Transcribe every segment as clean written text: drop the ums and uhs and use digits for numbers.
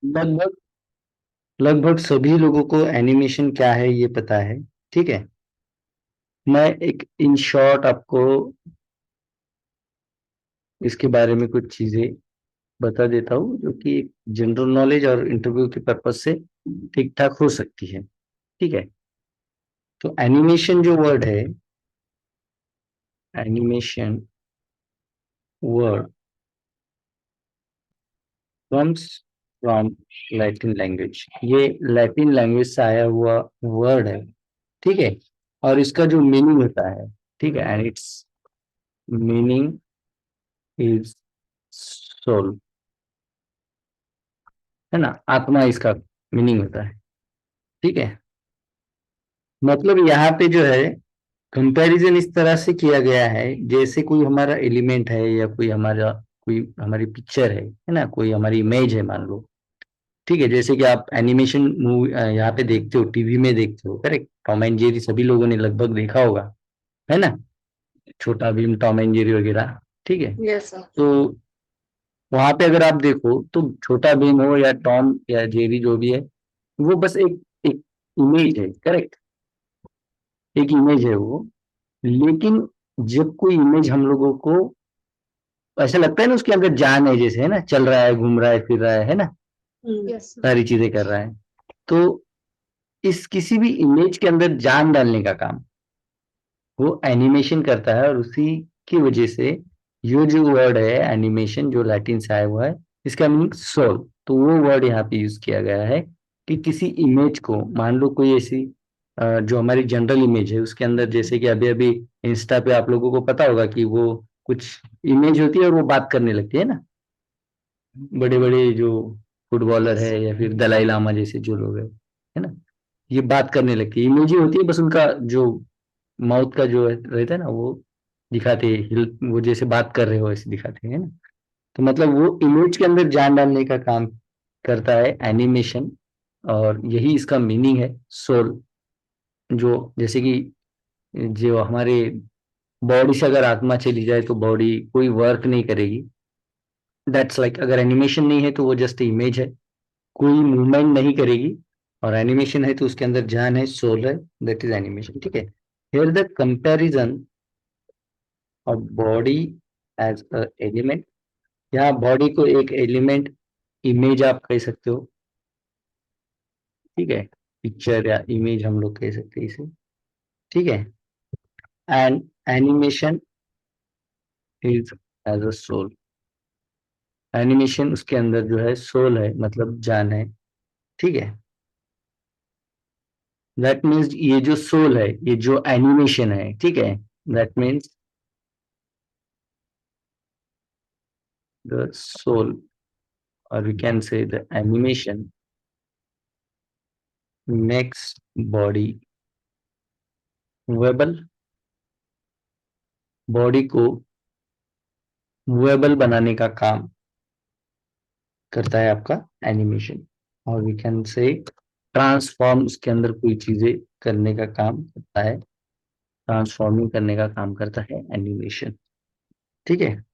लगभग लगभग सभी लोगों को एनिमेशन क्या है ये पता है। ठीक है। मैं एक इन शॉर्ट आपको इसके बारे में कुछ चीजें बता देता हूँ जो कि एक जनरल नॉलेज और इंटरव्यू के पर्पज से ठीक ठाक हो सकती है। ठीक है। तो एनिमेशन जो वर्ड है, animation word comes from Latin language. ये लैटिन लैंग्वेज से आया हुआ वर्ड है। ठीक है। और इसका जो मीनिंग होता है, ठीक है, and it's meaning is soul, है ना, आत्मा इसका मीनिंग होता है। ठीक है। मतलब यहाँ पे जो है कंपैरिजन इस तरह से किया गया है जैसे कोई हमारा एलिमेंट है या कोई हमारी पिक्चर है ना, कोई हमारी इमेज है मान लो। ठीक है। जैसे कि आप एनिमेशन मूवी यहाँ पे देखते हो, टीवी में देखते हो, करेक्ट, टॉम एंड जेरी सभी लोगों ने लगभग देखा होगा, है ना, छोटा भीम, टॉम एंड जेरी वगैरह। ठीक है। Yes sir. तो वहां पे अगर आप देखो तो छोटा भीम हो या टॉम या जेरी जो भी है, वो बस एक एक इमेज है, करेक्ट, एक इमेज है वो। लेकिन जब कोई इमेज हम लोगों को ऐसा लगता है ना उसके अंदर जान है, जैसे है ना, चल रहा है, घूम रहा है, फिर रहा है ना, यस सर। सारी चीजें कर रहा है, तो इस किसी भी इमेज के अंदर जान डालने का काम वो एनिमेशन करता है। और उसी की वजह से ये जो वर्ड है एनिमेशन, जो लैटिन से आया हुआ है, इसका मीनिंग सोल। तो वो वर्ड यहाँ पे यूज किया गया है कि किसी इमेज को, मान लो कोई ऐसी जो हमारी जनरल इमेज है उसके अंदर, जैसे कि अभी अभी इंस्टा पे आप लोगों को पता होगा कि वो कुछ इमेज होती है और वो बात करने लगती है ना, बड़े बड़े जो फुटबॉलर यस है सर। या फिर दलाई लामा जैसे जो लोग है ना, ये बात करने लगती है, इमेज ही होती है, बस उनका जो माउथ का जो रहता है ना वो दिखाते हैं, हिल, वो जैसे बात कर रहे हो ऐसे दिखाते हैं, है ना। तो मतलब वो इमेज के अंदर जान डालने का काम करता है एनिमेशन। और यही इसका मीनिंग है, सोल। जो जैसे कि जो हमारे बॉडी से अगर आत्मा चली जाए तो बॉडी कोई वर्क नहीं करेगी। दैट्स लाइक अगर एनिमेशन नहीं है तो वो जस्ट इमेज है, कोई मूवमेंट नहीं करेगी। और एनिमेशन है तो उसके अंदर जान है, सोल है, दैट इज एनिमेशन। ठीक है। Here the comparison of body as a element, यहाँ बॉडी को एक एलिमेंट, इमेज आप कह सकते हो। ठीक है। पिक्चर या इमेज हम लोग कह सकते हैं इसे। ठीक है। And animation is as a soul, animation उसके अंदर जो है सोल है, मतलब जान है। ठीक है। दैट मीन्स ये जो सोल है, ये जो एनिमेशन है, ठीक है, that means the soul, or we can say the animation makes body movable, body को मूवेबल बनाने का काम करता है आपका एनिमेशन। और वी कैन से ट्रांसफॉर्म, उसके अंदर कोई चीजें करने का काम करता है, ट्रांसफॉर्मिंग करने का काम करता है एनिमेशन। ठीक है।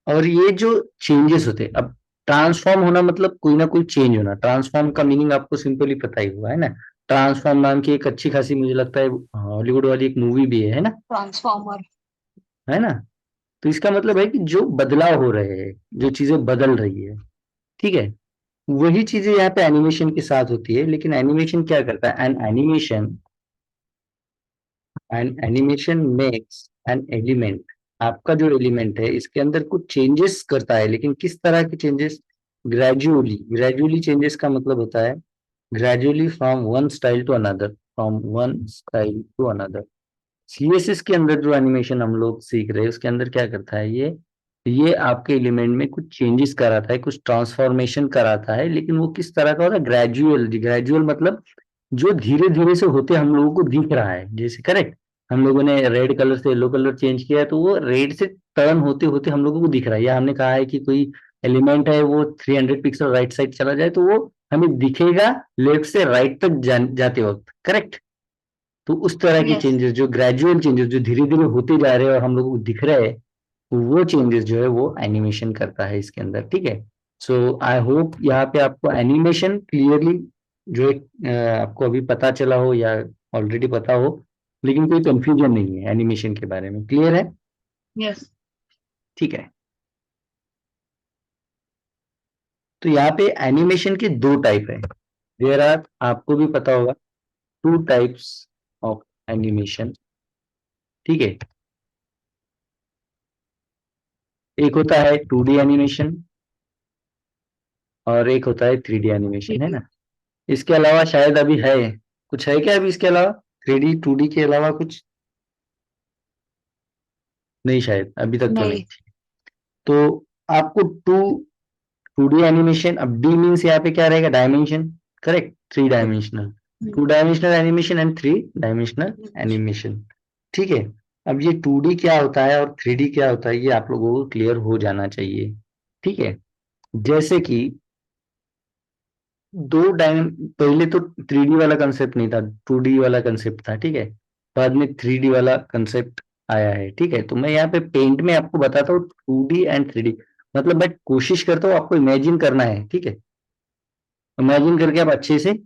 और ये जो चेंजेस होते हैं, अब ट्रांसफॉर्म होना मतलब कोई ना कोई चेंज होना, ट्रांसफॉर्म का मीनिंग आपको सिंपली पता ही हुआ है ना। ट्रांसफॉर्म नाम की एक अच्छी खासी, मुझे लगता है हॉलीवुड वाली एक मूवी भी है ना, ट्रांसफॉर्मर। है ना। तो इसका मतलब है कि जो बदलाव हो रहे हैं, जो चीजें बदल रही है, ठीक है, वही चीजें यहाँ पे एनिमेशन के साथ होती है। लेकिन एनिमेशन क्या करता है, N animation makes an element, आपका जो एलिमेंट है इसके अंदर कुछ चेंजेस करता है। लेकिन किस तरह के चेंजेस, ग्रेजुअली, ग्रेजुअली चेंजेस का मतलब होता है gradually from one style to another, from one style to another. CSS के अंदर जो एनिमेशन हम लोग सीख रहे हैं उसके अंदर क्या करता है, ये आपके एलिमेंट में कुछ चेंजेस कराता है, कुछ ट्रांसफॉर्मेशन कराता है। लेकिन वो किस तरह का होता है, ग्रेजुअल, ग्रेजुअल मतलब जो धीरे धीरे से होते हम लोगों को दिख रहा है। जैसे करेक्ट, हम लोगों ने रेड कलर से येलो कलर चेंज किया है तो वो रेड से टर्न होते होते हम लोगों को दिख रहा है। या हमने कहा है कि कोई एलिमेंट है वो 300 पिक्सल राइट साइड चला जाए तो वो हमें दिखेगा लेफ्ट से राइट तक जाते वक्त, करेक्ट। तो उस तरह की यस। चेंजेस, जो ग्रेजुअल चेंजेस जो धीरे धीरे होते जा रहे हैं और हम लोगों को दिख रहे हैं, वो चेंजेस जो है वो एनिमेशन करता है इसके अंदर। ठीक है। सो आई होप यहाँ पे आपको एनिमेशन क्लियरली जो एक आपको अभी पता चला हो या ऑलरेडी पता हो, लेकिन कोई कंफ्यूजन नहीं है एनिमेशन के बारे में, क्लियर है? यस। ठीक है। तो यहाँ पे एनिमेशन के दो टाइप है। देयर आर, आपको भी पता होगा, टू टाइप्स ऑफ एनिमेशन। ठीक है। एक होता है 2D एनिमेशन और एक होता है 3D एनिमेशन, है ना? इसके अलावा शायद अभी है कुछ, है क्या अभी इसके अलावा 3D 2D के अलावा कुछ? नहीं, शायद अभी तक तो नहीं। नहीं। तो आपको 2D एनिमेशन, अब डी मीन्स यहाँ पे क्या रहेगा? Dimension, correct? 3 dimensional, 2 dimensional animation and 3 dimensional animation. ठीक है। अब ये 2D क्या होता है और 3D क्या होता है, ये आप लोगों को क्लियर हो जाना चाहिए। ठीक है। जैसे कि दो डायम पहले तो 3D वाला कंसेप्ट नहीं था, 2D वाला कंसेप्ट था। ठीक है। बाद में 3D वाला कंसेप्ट आया है। ठीक है। तो मैं यहाँ पे पेंट में आपको बताता हूँ 2D एंड 3D, मतलब मैं कोशिश करता हूँ आपको इमेजिन करना है। ठीक है। इमेजिन करके आप अच्छे से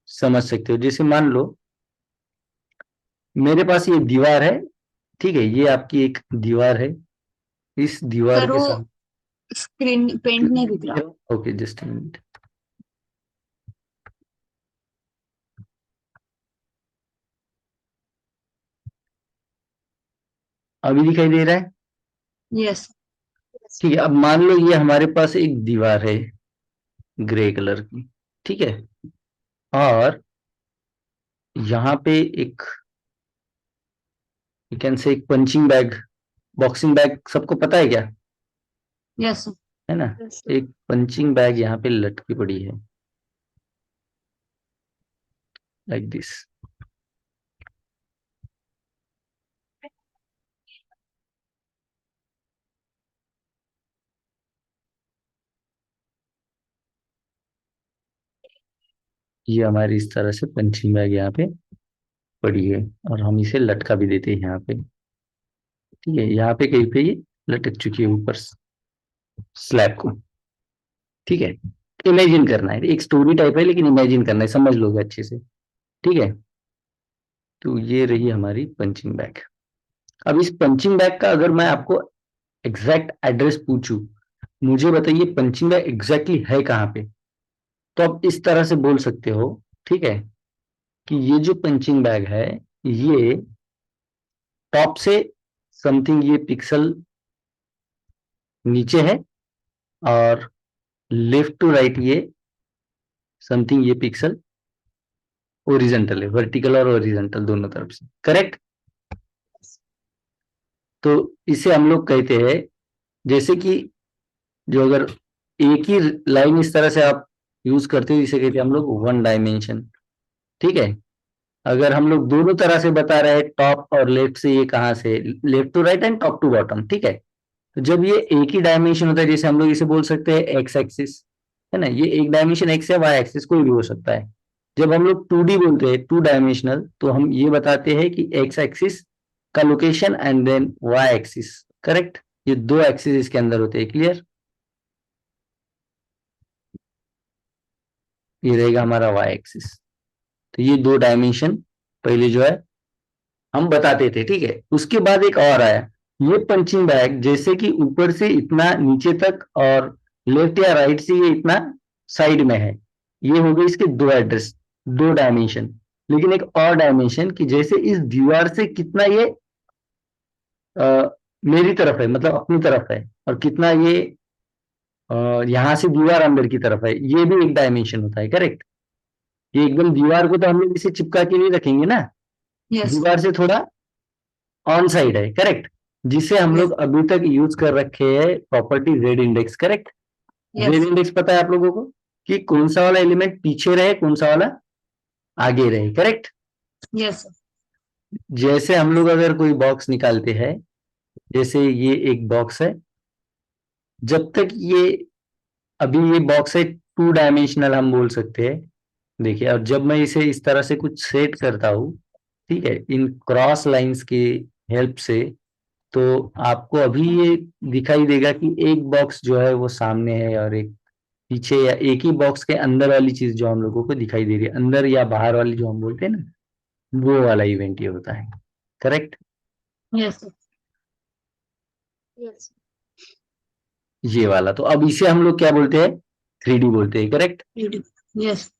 समझ सकते हो। जैसे मान लो मेरे पास ये दीवार है। ठीक है। ये आपकी एक दीवार है। इस दीवार सर के वो साथ स्क्रीन पेंट नहीं दिख रहा। Okay, just minute. अभी दिखाई दे रहा है? यस। ठीक है। अब मान लो ये हमारे पास एक दीवार है ग्रे कलर की। ठीक है। और यहाँ पे एक, यू कैन से, एक पंचिंग बैग, बॉक्सिंग बैग, सबको पता है क्या? यस। है ना? एक पंचिंग बैग यहाँ पे लटकी पड़ी है, लाइक दिस। ये हमारी इस तरह से पंचिंग बैग यहाँ पे पड़ी है, और हम इसे लटका भी देते हैं यहाँ पे। ठीक है। यहाँ पे कहीं पे ये लटक चुकी है ऊपर स्लैब को। ठीक है। इमेजिन करना है, एक स्टोरी टाइप है लेकिन इमेजिन करना है, समझ लोगे अच्छे से। ठीक है। तो ये रही हमारी पंचिंग बैग। अब इस पंचिंग बैग का अगर मैं आपको एग्जैक्ट एड्रेस पूछूं, मुझे बताइए पंचिंग बैग एग्जैक्टली है कहाँ पे, तो आप इस तरह से बोल सकते हो। ठीक है। कि ये जो पंचिंग बैग है, ये टॉप से समथिंग ये पिक्सल नीचे है, और लेफ्ट टू राइट ये समथिंग ये पिक्सल ओरिजेंटल है, वर्टिकल और ओरिजेंटल दोनों तरफ से, करेक्ट? तो इसे हम लोग कहते हैं, जैसे कि जो अगर एक ही लाइन इस तरह से आप यूज करते हो, इसे कहते हैं हम लोग 1 डायमेंशन। ठीक है। अगर हम लोग दोनों तरह से बता रहे हैं, टॉप और लेफ्ट से, ये कहाँ से, left to right and top to bottom. ठीक है। तो जब ये एक ही डायमेंशन होता है, जैसे हम लोग इसे बोल सकते हैं एक्स एक्सिस, है ना? ये एक डायमेंशन एक्स या वाई एक्सिस कोई भी हो सकता है। जब हम लोग 2D बोलते हैं, 2 डायमेंशनल, तो हम ये बताते हैं कि एक्स एक्सिस का location and then Y axis, correct? ये दो एक्सिस इसके अंदर होते हैं, क्लियर? ये रहेगा हमारा वाई एक्सिस। तो ये 2 डायमेंशन पहले जो है हम बताते थे। ठीक है। उसके बाद एक और आया, ये पंचिंग बैग जैसे कि ऊपर से इतना नीचे तक और लेफ्ट या राइट से ये इतना साइड में है, ये हो गए इसके दो एड्रेस, 2 डायमेंशन। लेकिन एक और डायमेंशन कि जैसे इस दीवार से कितना ये मेरी तरफ है, मतलब अपनी तरफ है, और कितना ये यहाँ से दीवार अंदर की तरफ है, ये भी एक डायमेंशन होता है, करेक्ट? ये एकदम दीवार को तो हम लोग इसे चिपका के नहीं रखेंगे ना, यस। दीवार से थोड़ा ऑन साइड है, करेक्ट? जिसे हम यस। लोग अभी तक यूज कर रखे हैं property Z index, correct? Z yes. Index पता है आप लोगों को कि कौन सा वाला एलिमेंट पीछे रहे, कौन सा वाला आगे रहे, करेक्ट? यस। जैसे हम लोग अगर कोई बॉक्स निकालते हैं, जैसे ये एक बॉक्स है, जब तक ये, अभी ये बॉक्स है 2 डायमेंशनल हम बोल सकते हैं। देखिए, और जब मैं इसे इस तरह से कुछ सेट करता हूँ, ठीक है, इन क्रॉस लाइंस की हेल्प से, तो आपको अभी ये दिखाई देगा कि एक बॉक्स जो है वो सामने है और एक पीछे, या एक ही बॉक्स के अंदर वाली चीज जो हम लोगों को दिखाई दे रही है, अंदर या बाहर वाली जो हम बोलते हैं ना, वो वाला इवेंट ये होता है। करेक्ट? Yes, sir. Yes. ये वाला, तो अब इसे हम लोग क्या बोलते हैं? 3D बोलते हैं। करेक्ट? Yes.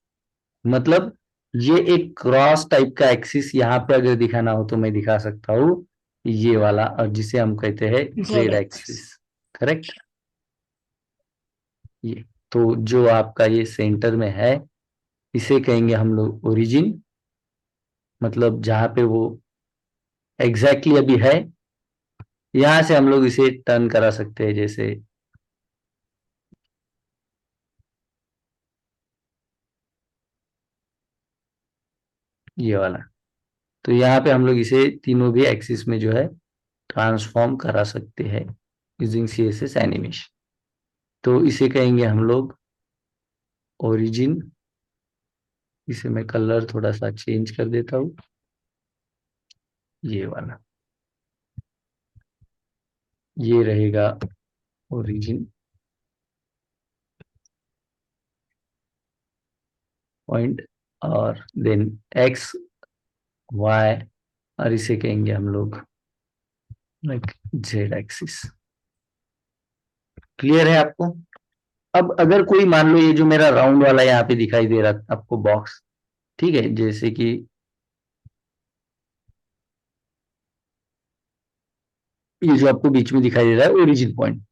मतलब ये एक क्रॉस टाइप का एक्सिस यहाँ पे अगर दिखाना हो तो मैं दिखा सकता हूँ, ये वाला, और जिसे हम कहते हैं जेड एक्सिस। करेक्ट? ये तो जो आपका ये सेंटर में है, इसे कहेंगे हम लोग ओरिजिन। मतलब जहां पे वो एग्जैक्टली अभी है, यहां से हम लोग इसे टर्न करा सकते हैं, जैसे ये वाला। तो यहाँ पे हम लोग इसे तीनों भी एक्सिस में जो है ट्रांसफॉर्म करा सकते हैं यूजिंग CSS एनिमेशन। तो इसे कहेंगे हम लोग ओरिजिन। इसे मैं कलर थोड़ा सा चेंज कर देता हूँ, ये वाला, ये रहेगा ओरिजिन पॉइंट, और देन एक्स वाई, और इसे कहेंगे हम लोग लाइक जेड एक्सिस। क्लियर है आपको? अब अगर कोई मान लो ये जो मेरा राउंड वाला यहाँ पे दिखाई दे रहा आपको बॉक्स, ठीक है, जैसे कि ये जो आपको बीच में दिखाई दे रहा है ओरिजिन पॉइंट,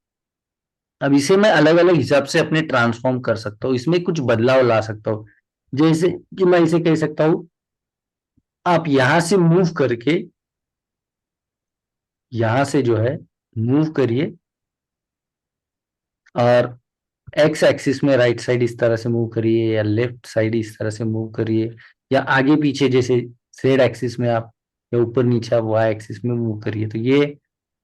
अब इसे मैं अलग अलग हिसाब से अपने ट्रांसफॉर्म कर सकता हूँ, इसमें कुछ बदलाव ला सकता हूँ। जैसे कि मैं इसे कह सकता हूँ, आप यहां से मूव करके, यहां से जो है मूव करिए, और एक्स एक्सिस में राइट साइड इस तरह से मूव करिए, या लेफ्ट साइड इस तरह से मूव करिए, या आगे पीछे जैसे जेड एक्सिस में आप, या ऊपर नीचे आप वाई एक्सिस में मूव करिए। तो ये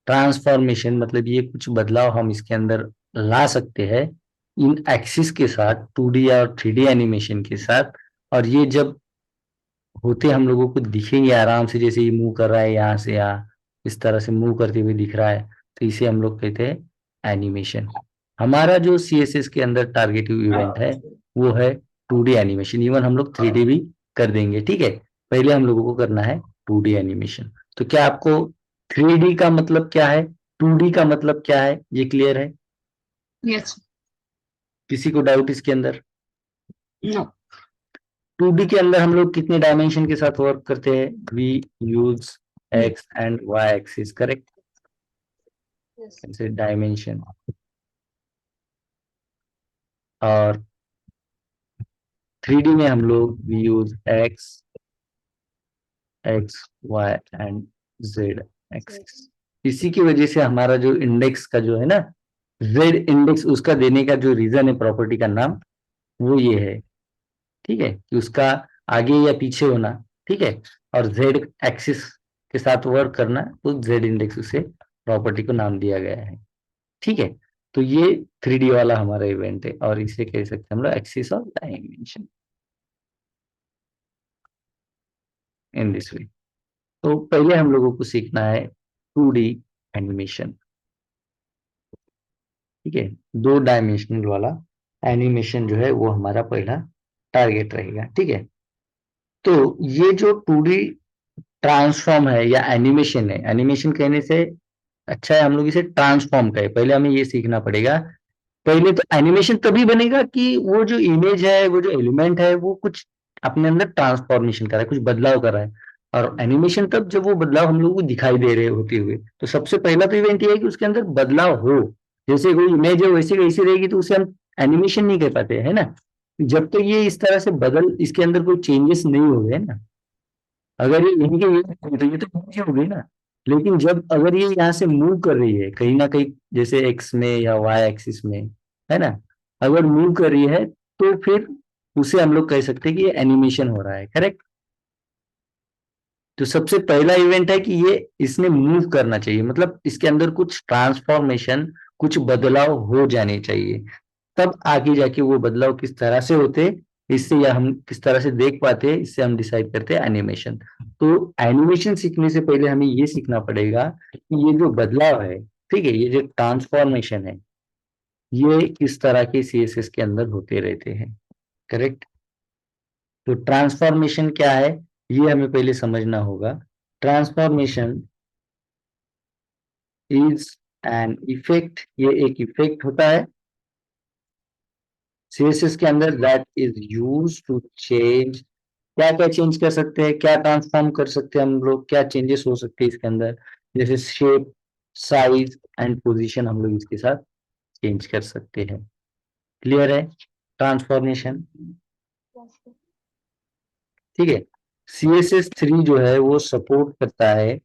ट्रांसफॉर्मेशन, मतलब ये कुछ बदलाव हम इसके अंदर ला सकते हैं इन एक्सिस के साथ, 2D और 3D एनिमेशन के साथ। और ये जब होते हम लोगों को दिखेंगे आराम से, जैसे ये मूव कर रहा है यहाँ से यहाँ, इस तरह से मूव करते हुए दिख रहा है, तो इसे हम लोग कहते हैं एनिमेशन। हमारा जो CSS के अंदर टारगेटिव इवेंट है वो है 2D एनिमेशन। इवन हम लोग 3D भी कर देंगे, ठीक है। पहले हम लोगों को करना है 2D एनिमेशन। तो क्या आपको 3D का मतलब क्या है, 2D का मतलब क्या है, ये क्लियर है? Yes. किसी को डाउट इसके अंदर? No. 2D के अंदर हम लोग कितने डायमेंशन के साथ वर्क करते हैं? We use X and Y axis. Correct? Yes. ऐसे डायमेंशन। और 3D में हम लोग we use X, X Y and Z axis. इसी की वजह से हमारा जो इंडेक्स का जो है ना, जेड इंडेक्स, उसका देने का जो रीजन है प्रॉपर्टी का नाम, वो ये है, ठीक है, कि उसका आगे या पीछे होना, ठीक है, और जेड एक्सिस के साथ वर्क करना, तो जेड इंडेक्स उसे प्रॉपर्टी को नाम दिया गया है, ठीक है। तो ये 3D वाला हमारा इवेंट है, और इसे कह सकते हैं हम लोग axis of dimension in this way. तो पहले हम लोगों को सीखना है 2D एनिमेशन, ठीक है। 2 डायमेंशनल वाला एनिमेशन जो है वो हमारा पहला टारगेट रहेगा, ठीक है। तो ये जो 2D ट्रांसफॉर्म है या एनिमेशन है, एनिमेशन कहने से अच्छा है हम लोग इसे ट्रांसफॉर्म करें, पहले हमें ये सीखना पड़ेगा। पहले तो एनिमेशन तभी बनेगा कि वो जो इमेज है, वो जो एलिमेंट है, वो कुछ अपने अंदर ट्रांसफॉर्मेशन कर रहा है, कुछ बदलाव कर रहा है। और एनिमेशन तब जब वो बदलाव हम लोगों को दिखाई दे रहे होते हुए, तो सबसे पहला तो इवेंट ये है कि उसके अंदर बदलाव हो। जैसे कोई इमेज है वैसे वैसी रहेगी तो उसे हम एनिमेशन नहीं कर पाते, है ना। जब तक ये इस तरह से बदल, इसके अंदर कोई चेंजेस नहीं हो गए ना, अगर ये यहीं के यहीं, तो ये तो पीछे हो गई ना। लेकिन जब अगर ये यहाँ से मूव कर रही है कहीं ना कहीं, जैसे एक्स में या वाई एक्सिस में, है ना, अगर मूव कर रही है, तो फिर उसे हम लोग कह सकते हैं कि ये एनिमेशन हो रहा है। करेक्ट? तो सबसे पहला इवेंट है कि ये इसने मूव करना चाहिए, मतलब इसके अंदर कुछ ट्रांसफॉर्मेशन, कुछ बदलाव हो जाने चाहिए। तब आगे जाके वो बदलाव किस तरह से होते, इससे या हम किस तरह से देख पाते हैं, इससे हम डिसाइड करते हैं एनिमेशन। तो एनिमेशन सीखने से पहले हमें ये सीखना पड़ेगा कि ये जो बदलाव है, ठीक है, ये जो ट्रांसफॉर्मेशन है, ये किस तरह के सीएसएस के अंदर होते रहते हैं। करेक्ट। तो ट्रांसफॉर्मेशन क्या है, ये हमें पहले समझना होगा। ट्रांसफॉर्मेशन इज एन इफेक्ट, ये एक इफेक्ट होता है सीएसएस के अंदर that is use to change. क्या क्या चेंज कर सकते हैं, क्या ट्रांसफॉर्म कर सकते हैं हम लोग, क्या चेंजेस हो सकते हैं इसके अंदर, जैसे शेप, साइज एंड पोजीशन हम लोग इसके साथ चेंज कर सकते हैं। क्लियर है ट्रांसफॉर्मेशन। ठीक है। CSS3 जो है वो सपोर्ट करता है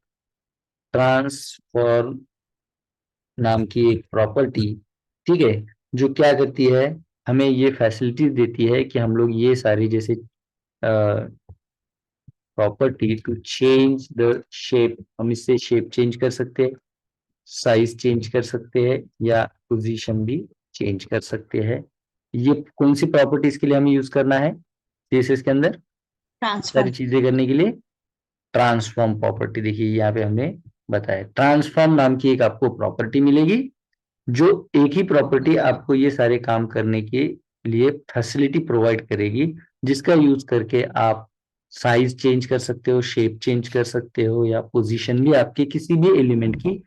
ट्रांसफॉर्म नाम की एक प्रॉपर्टी, ठीक है, जो क्या करती है, हमें ये फैसिलिटीज देती है कि हम लोग ये सारी जैसे property to change the shape, हम इससे शेप चेंज कर सकते हैं, साइज चेंज कर सकते हैं या पोजीशन भी चेंज कर सकते हैं। ये कौन सी प्रॉपर्टीज के लिए हमें यूज करना है सीएसएस के अंदर, सारी Transform. चीजें करने के लिए? ट्रांसफॉर्म प्रॉपर्टी, देखिए यहाँ पे हमने बताया ट्रांसफॉर्म नाम की एक आपको प्रॉपर्टी मिलेगी, जो एक ही प्रॉपर्टी आपको ये सारे काम करने के लिए फैसिलिटी प्रोवाइड करेगी, जिसका यूज करके आप साइज चेंज कर सकते हो, शेप चेंज कर सकते हो या पोजीशन भी आपके किसी भी एलिमेंट की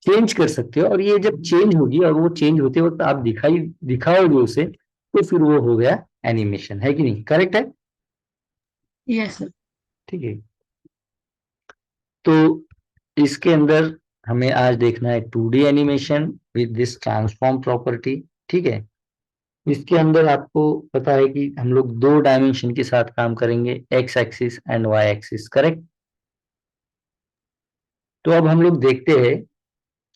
चेंज कर सकते हो। और ये जब चेंज होगी और वो चेंज होते वक्त आप दिखाओगे उसे, तो फिर वो हो गया एनिमेशन, है कि नहीं? करेक्ट है। Yes, sir. ठीक है। तो इसके अंदर हमें आज देखना है 2D animation with this transform property. ठीक है। इसके अंदर आपको पता है कि हम लोग 2 डायमेंशन के साथ काम करेंगे, X axis and Y axis. Correct. तो अब हम लोग देखते हैं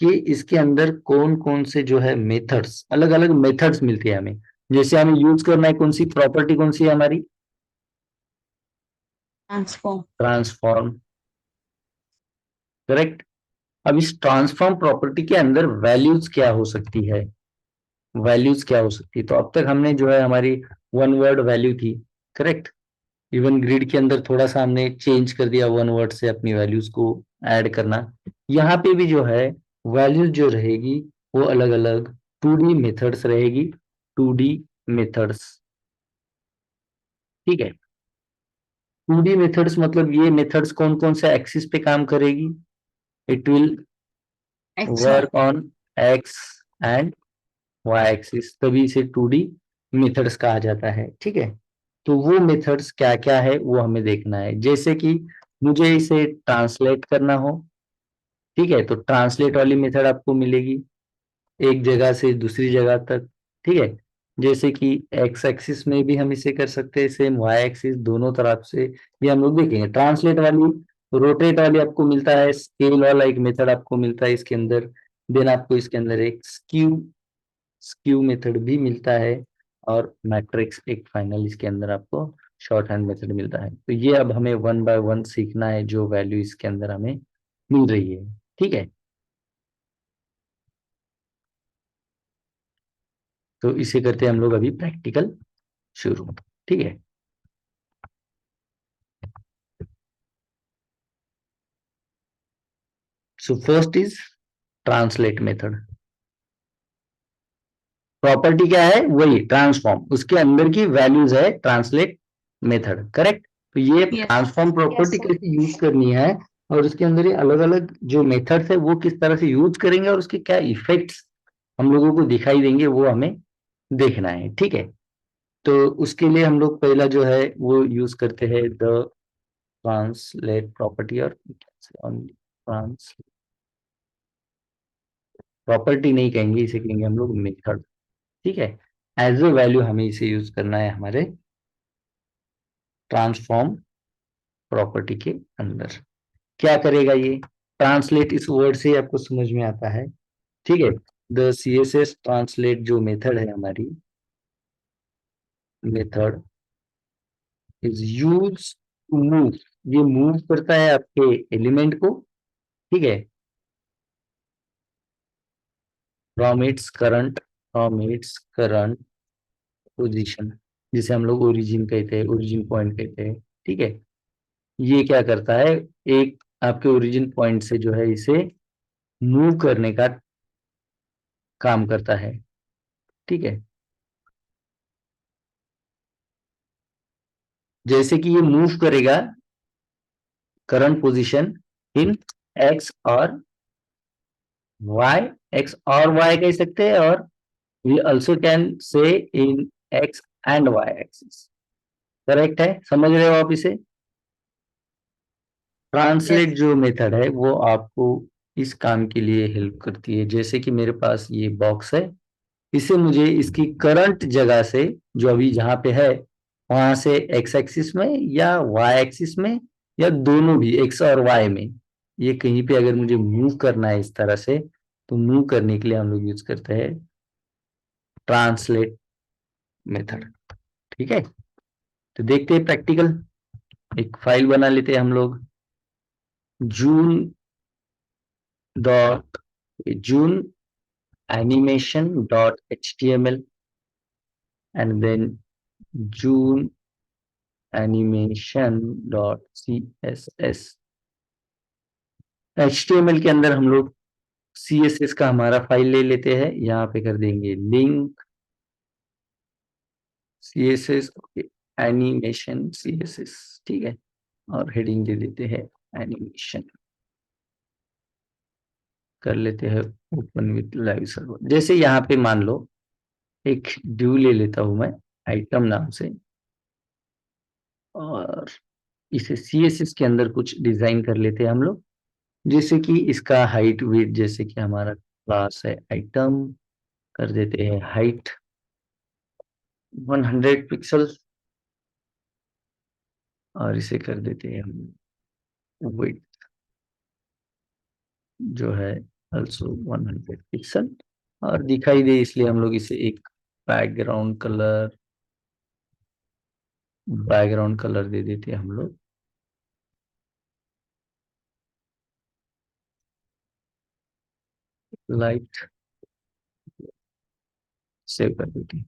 कि इसके अंदर कौन कौन से जो है मेथड्स, अलग अलग मेथड्स मिलती है हमें। जैसे हमें यूज करना है कौन सी प्रॉपर्टी, कौन सी है हमारी? Transform. ट्रांसफॉर्म। करेक्ट। अब इस ट्रांसफॉर्म प्रॉपर्टी के अंदर वैल्यूज क्या हो सकती है, वैल्यूज क्या हो सकती है? तो अब तक हमने जो है हमारी वन वर्ड वैल्यू थी। करेक्ट। इवन ग्रिड के अंदर थोड़ा सा हमने चेंज कर दिया वन वर्ड से अपनी वैल्यूज को ऐड करना। यहाँ पे भी जो है वैल्यूज जो रहेगी वो अलग अलग 2D मेथड्स रहेगी, 2D मेथड्स। ठीक है। 2D मेथड्स मतलब ये मेथड्स कौन कौन से एक्सिस पे काम करेगी? It will X, Y. Work on X and Y axis, तभी इसे 2D मेथड्स कहा जाता है। ठीक है। तो वो मेथड्स क्या क्या है वो हमें देखना है। जैसे कि मुझे इसे ट्रांसलेट करना हो, ठीक है, तो ट्रांसलेट वाली मेथड आपको मिलेगी एक जगह से दूसरी जगह तक। ठीक है। जैसे कि एक्स एक्सिस में भी हम इसे कर सकते हैं, सेम वाई एक्सिस, दोनों तरफ से ये हम लोग देखेंगे। ट्रांसलेट वाली, रोटेट वाली आपको मिलता है, स्केल वाला एक मेथड आपको मिलता है इसके अंदर। देन आपको इसके अंदर एक स्क्यू स्क्यू मेथड भी मिलता है, और मैट्रिक्स एक फाइनल इसके अंदर आपको शॉर्ट हैंड मेथड मिलता है। तो ये अब हमें वन बाय वन सीखना है जो वैल्यू इसके अंदर हमें मिल रही है। ठीक है। तो इसे करते हैं हम लोग अभी प्रैक्टिकल शुरू। ठीक है। So first is translate method. Property क्या है? वही ट्रांसफॉर्म, उसके अंदर की वैल्यूज है ट्रांसलेट मेथड। करेक्ट। तो ये Yes. Transform Yes, property sir. कैसे यूज करनी है, और उसके अंदर ये अलग अलग जो मेथड्स है वो किस तरह से यूज करेंगे, और उसके क्या इफेक्ट्स हम लोगों को दिखाई देंगे, वो हमें देखना है। ठीक है। तो उसके लिए हम लोग पहला जो है वो यूज करते हैं द ट्रांसलेट प्रॉपर्टी, और ट्रांस प्रॉपर्टी नहीं कहेंगे, इसे कहेंगे हम लोग मेथड। ठीक है। एज ए वैल्यू हमें इसे यूज करना है हमारे ट्रांसफॉर्म प्रॉपर्टी के अंदर। क्या करेगा ये? ट्रांसलेट इस वर्ड से ही आपको समझ में आता है। ठीक है। द CSS ट्रांसलेट जो मेथड है हमारी, method is use to move, ये मूव करता है आपके एलिमेंट को, ठीक है, फ्रॉम इट्स करंट पोजीशन। जिसे हम लोग ओरिजिन कहते हैं, ओरिजिन पॉइंट कहते हैं, ठीक है। ये क्या करता है, एक आपके ओरिजिन पॉइंट से जो है इसे मूव करने का काम करता है, ठीक है। जैसे कि ये मूव करेगा करंट पोजीशन इन एक्स और वाई, एक्स और वाई कह सकते हैं, और we also can say in X and Y axis. Correct है, समझ रहे हो आप इसे। Translate Yes. जो मेथड है वो आपको इस काम के लिए हेल्प करती है। जैसे कि मेरे पास ये बॉक्स है, इसे मुझे इसकी करंट जगह से, जो अभी जहां पे है, वहां से एक्स एक्सिस में या वाई एक्सिस में, या दोनों भी एक्स और वाई में, ये कहीं पे अगर मुझे मूव करना है इस तरह से, तो मूव करने के लिए हम लोग यूज करते हैं ट्रांसलेट मेथड, ठीक है। तो देखते हैं प्रैक्टिकल। एक फाइल बना लेते हैं हम लोग, June dot June animation dot html, and then june animation dot css। html के अंदर हम लोग css का हमारा फाइल ले लेते हैं, यहाँ पे कर देंगे लिंक css एनिमेशन css, ठीक है। और हेडिंग दे देते हैं एनिमेशन, कर लेते हैं ओपन विथ लाइव सर्वर। जैसे यहाँ पे मान लो एक ड्यू ले लेता हूं मैं आइटम नाम से, और इसे CSS के अंदर कुछ डिजाइन कर लेते हैं हम लोग। जैसे कि इसका हाइट वेट, जैसे कि हमारा क्लास है आइटम, कर देते हैं हाइट 100 पिक्सल, और इसे कर देते हैं हम वेट जो है also 100 पिक्सल, और दिखाई दे इसलिए हम लोग इसे एक बैकग्राउंड कलर दे देते हैं हम लोग लाइट, सेव कर देते हैं।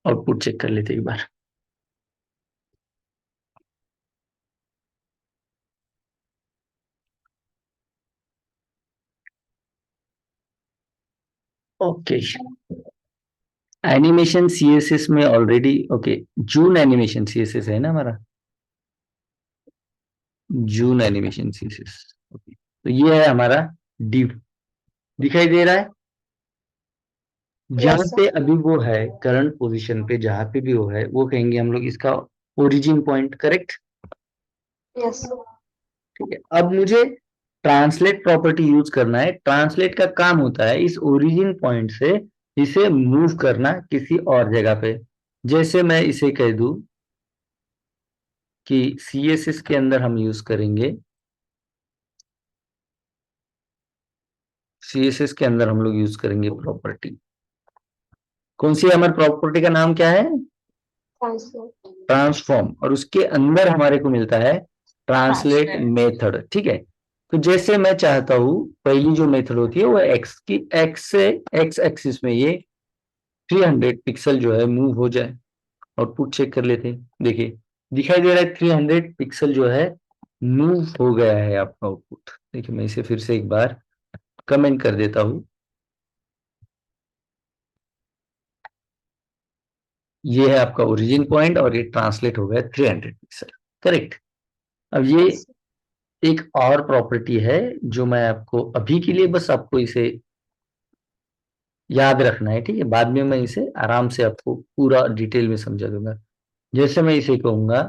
आउटपुट चेक कर लेते हैं एक बार। ओके, एनिमेशन सीएसएस में ऑलरेडी, ओके, जून एनिमेशन सीएसएस है ना हमारा, जून एनिमेशन सीएसएस, ओके। तो ये है हमारा डिव, दिखाई दे रहा है। जहां Yes, sir. पे अभी वो है करंट पोजीशन पे, जहां पे भी वो है, वो कहेंगे हम लोग इसका ओरिजिन पॉइंट, करेक्ट। Yes. ठीक है, अब मुझे ट्रांसलेट प्रॉपर्टी यूज करना है। ट्रांसलेट का काम होता है इस ओरिजिन पॉइंट से इसे मूव करना किसी और जगह पे। जैसे मैं इसे कह दूं कि CSS के अंदर हम यूज करेंगे, CSS के अंदर हम लोग यूज करेंगे प्रॉपर्टी। कौन सी है हमारी प्रॉपर्टी, का नाम क्या है, Translate. ट्रांसफॉर्म, और उसके अंदर हमारे को मिलता है ट्रांसलेट Translate. मेथड, ठीक है। तो जैसे मैं चाहता हूं, पहली जो मेथड होती है वो एक्स की, एक्स से एक्स एक्सिस में ये 300 पिक्सल जो है मूव हो जाए। आउटपुट चेक कर लेते हैं, देखिए दिखाई दे रहा है 300 पिक्सल जो है मूव हो गया है आपका आउटपुट। देखिए मैं इसे फिर से एक बार कमेंट कर देता हूं, ये है आपका ओरिजिन पॉइंट और ये ट्रांसलेट हो गया 300 पिक्सल, करेक्ट। अब ये Yes. एक और प्रॉपर्टी है जो मैं आपको अभी के लिए बस आपको इसे याद रखना है, ठीक है। बाद में मैं इसे आराम से आपको पूरा डिटेल में समझा दूंगा। जैसे मैं इसे कहूंगा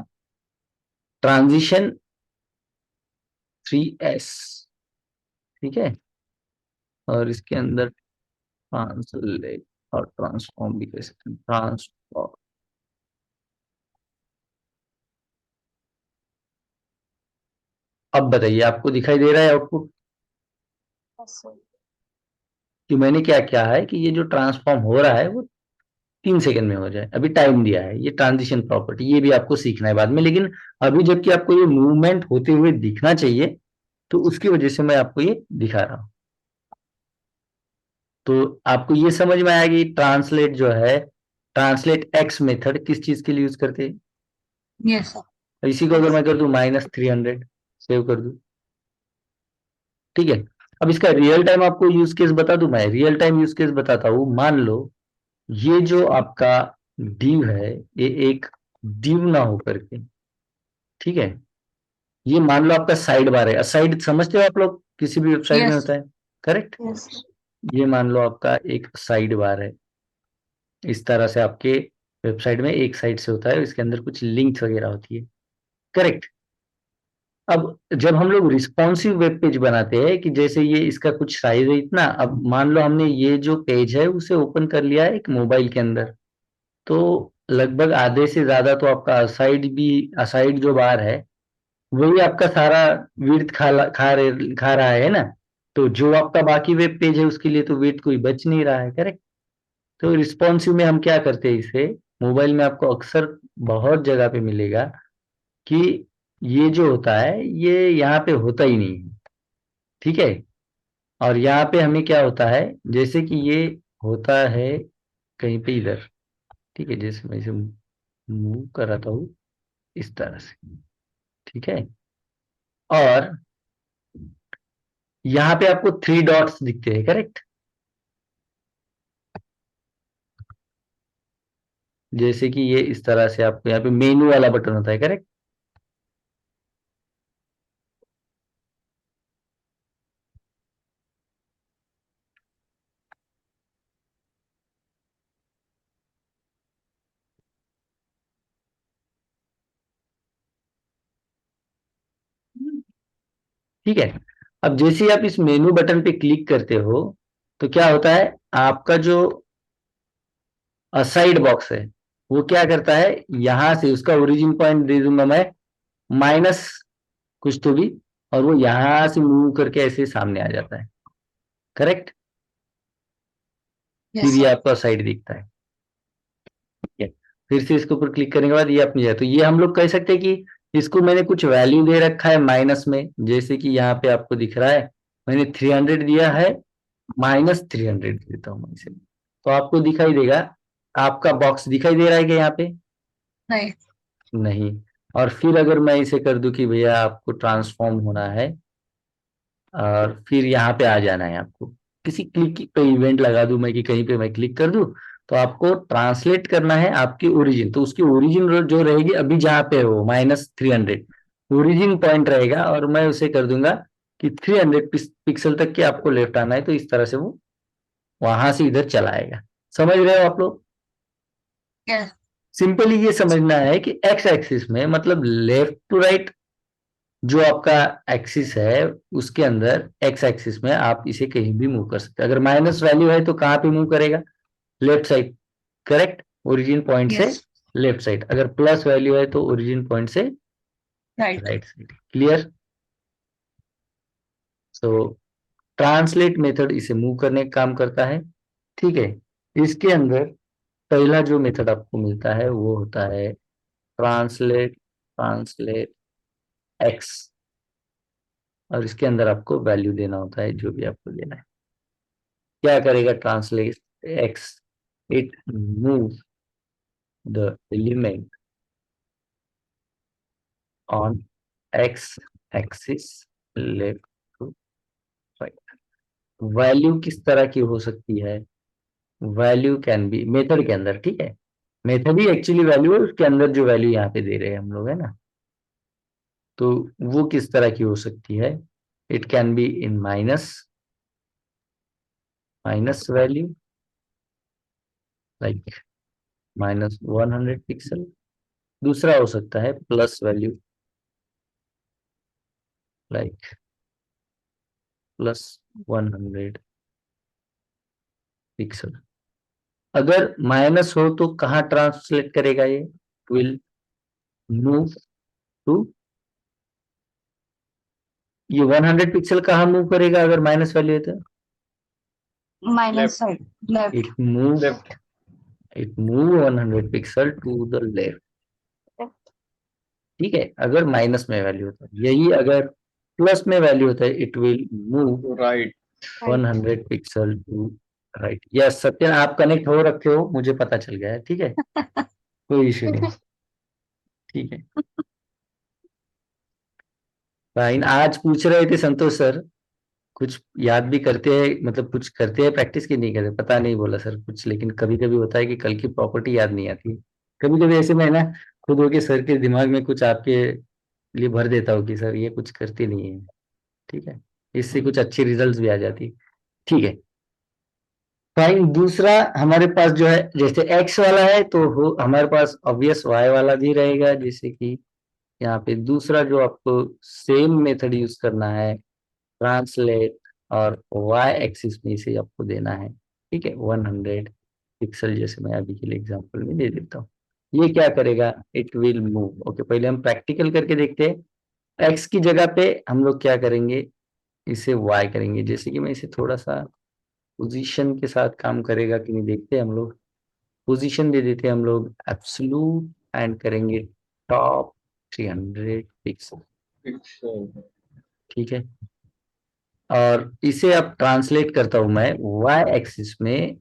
ट्रांजिशन 3S, ठीक है, और इसके अंदर ट्रांसलेट और ट्रांसफॉर्म भी कह सकते हैं, ट्रांसफॉर्म। अब बताइए आपको दिखाई दे रहा है आउटपुट, Yes, sir. कि मैंने क्या किया है कि ये जो ट्रांसफॉर्म हो रहा है वो 3 सेकंड में हो जाए, अभी टाइम दिया है, ये ट्रांजिशन प्रॉपर्टी, ये भी आपको सीखना है बाद में, लेकिन अभी जबकि आपको ये मूवमेंट होते हुए दिखना चाहिए, तो उसकी वजह से मैं आपको ये दिखा रहा हूं। तो आपको ये समझ में आएगा कि ट्रांसलेट जो है, ट्रांसलेट एक्स मेथड किस चीज के लिए यूज करते हैं। Yes sir. इसी को अगर मैं कर दूं -300, सेव कर दूं, ठीक है। अब इसका रियल टाइम आपको यूज केस बता दूं, मैं रियल टाइम यूज केस बताता हूं। मान लो ये जो आपका div है, ये एक div ना हो करके, ठीक है, ये मान लो आपका साइड बार है। साइड समझते हो आप लोग, किसी भी वेबसाइट में यस होता है, करेक्ट। यस ये मान लो आपका एक साइड बार है, इस तरह से आपके वेबसाइट में एक साइड से होता है, इसके अंदर कुछ लिंक्स वगैरह होती है, करेक्ट। अब जब हम लोग रिस्पॉन्सिव वेब पेज बनाते हैं, कि जैसे ये इसका कुछ साइज है इतना, अब मान लो हमने ये जो पेज है उसे ओपन कर लिया है एक मोबाइल के अंदर, तो लगभग आधे से ज्यादा तो आपका असाइड जो बार है, वही आपका सारा विड्थ खा रहा है ना। तो जो आपका बाकी वेब पेज है उसके लिए तो वेट कोई बच नहीं रहा है, करेक्ट। तो रिस्पॉन्सिव में हम क्या करते हैं, इसे मोबाइल में आपको अक्सर बहुत जगह पे मिलेगा कि ये जो होता है ये यहाँ पे होता ही नहीं है, ठीक है। और यहाँ पे हमें क्या होता है, जैसे कि ये होता है कहीं पे इधर, ठीक है, जैसे मैं इसे मूव कराता हूँ इस तरह से, ठीक है। और यहाँ पे आपको 3 डॉट्स दिखते हैं, करेक्ट। जैसे कि ये इस तरह से आपको यहाँ पे मेनू वाला बटन होता है, करेक्ट। ठीक है। अब जैसे ही आप इस मेनू बटन पे क्लिक करते हो, तो क्या होता है, आपका जो साइड बॉक्स है वो क्या करता है, यहां से उसका ओरिजिन पॉइंट दे दूंगा मैं माइनस कुछ तो भी, और वो यहां से मूव करके ऐसे सामने आ जाता है, करेक्ट। फिर यस ये सर। आपका साइड दिखता है, ठीक है। फिर से इसके ऊपर क्लिक करने के बाद ये अपनी जाए, तो ये हम लोग कह सकते हैं कि इसको मैंने कुछ वैल्यू दे रखा है माइनस में, जैसे कि यहाँ पे आपको दिख रहा है मैंने 300 दिया है, -300 देता हूँ मैं इसे, तो आपको दिखाई देगा, आपका बॉक्स दिखाई दे रहा है क्या यहाँ पे, नहीं। नहीं। और फिर अगर मैं इसे कर दूं कि भैया आपको ट्रांसफॉर्म होना है, और फिर यहाँ पे आ जाना है आपको, किसी क्लिक पे इवेंट लगा दूं मैं कि कहीं पे मैं क्लिक कर दूं, तो आपको ट्रांसलेट करना है आपकी ओरिजिन, तो उसकी ओरिजिन जो रहेगी अभी जहाँ पे हो -300 ओरिजिन पॉइंट रहेगा, और मैं उसे कर दूंगा कि 300 पिक्सल तक के आपको लेफ्ट आना है, तो इस तरह से वो वहां से इधर चला आएगा। समझ रहे हो आप लोग। यस। सिंपली ये समझना है कि एक्स एक्सिस में, मतलब लेफ्ट टू राइट जो आपका एक्सिस है, उसके अंदर एक्स एक्सिस में आप इसे कहीं भी मूव कर सकते हैं। अगर माइनस वैल्यू है तो कहाँ पे मूव करेगा, left side, correct, origin point से यस। Left side. अगर प्लस वैल्यू है तो ओरिजिन पॉइंट से राइट। Right side. क्लियर। सो ट्रांसलेट मेथड इसे मूव करने का काम करता है, ठीक है। इसके अंदर पहला जो मेथड आपको मिलता है वो होता है ट्रांसलेट, ट्रांसलेट एक्स, और इसके अंदर आपको वैल्यू देना होता है जो भी आपको देना है। क्या करेगा translate X, it move the element on X axis left to right. Value किस तरह की हो सकती है, वैल्यू कैन बी मेथड के अंदर, ठीक है, मेथड ही एक्चुअली वैल्यू है, उसके अंदर जो वैल्यू यहाँ पे दे रहे हैं हम लोग, है ना, तो वो किस तरह की हो सकती है, it can be in minus, minus value like -100 pixel. दूसरा हो सकता है प्लस वैल्यू लाइक +100 पिक्सल। अगर माइनस हो तो कहाँ ट्रांसलेट करेगा ये, विल मूव टू, ये 100 पिक्सल कहाँ मूव करेगा अगर माइनस वैल्यू है तो, minus left side left. It move left it move 100 pixel to the left. ठीक है, अगर माइनस में वैल्यू होता है, यही अगर प्लस में वैल्यू होता है, it will move right 100 pixel to right. Yes Satyan, आप कनेक्ट हो रखे हो, मुझे पता चल गया है। ठीक है, कोई इश्यू नहीं। ठीक है फाइन। आज पूछ रहे थे संतोष सर, कुछ याद भी करते हैं, मतलब कुछ करते हैं प्रैक्टिस की नहीं करते, पता नहीं बोला सर कुछ, लेकिन कभी कभी होता है कि कल की प्रॉपर्टी याद नहीं आती। कभी कभी ऐसे में ना खुद होके सर के दिमाग में कुछ आपके लिए भर देता हूँ कि सर ये कुछ करते नहीं है। ठीक है, इससे कुछ अच्छी रिजल्ट्स भी आ जाती। ठीक है फाइन। दूसरा हमारे पास जो है, जैसे एक्स वाला है तो हमारे पास ऑब्वियस वाई वाला भी रहेगा। जैसे कि यहाँ पे दूसरा जो आपको सेम मेथड यूज करना है, ट्रांसलेट, और वाई एक्सिस में इसे आपको देना है। ठीक है, 100 पिक्सल, जैसे मैं अभी के लिए एग्जांपल में दे देता हूँ। ये क्या करेगा, इट विल मूव। ओके, पहले हम प्रैक्टिकल करके देखते हैं। एक्स की जगह पे हम लोग क्या करेंगे, इसे वाई करेंगे। जैसे कि मैं इसे थोड़ा सा पोजीशन के साथ काम करेगा कि नहीं देखते हैं हम लोग। पोजीशन दे देते हैं हम लोग एब्सोल्यूट, एंड करेंगे टॉप 300 पिक्सल। पिक्सल ठीक है, और इसे अब ट्रांसलेट करता हूं मैं वाई एक्सिस में।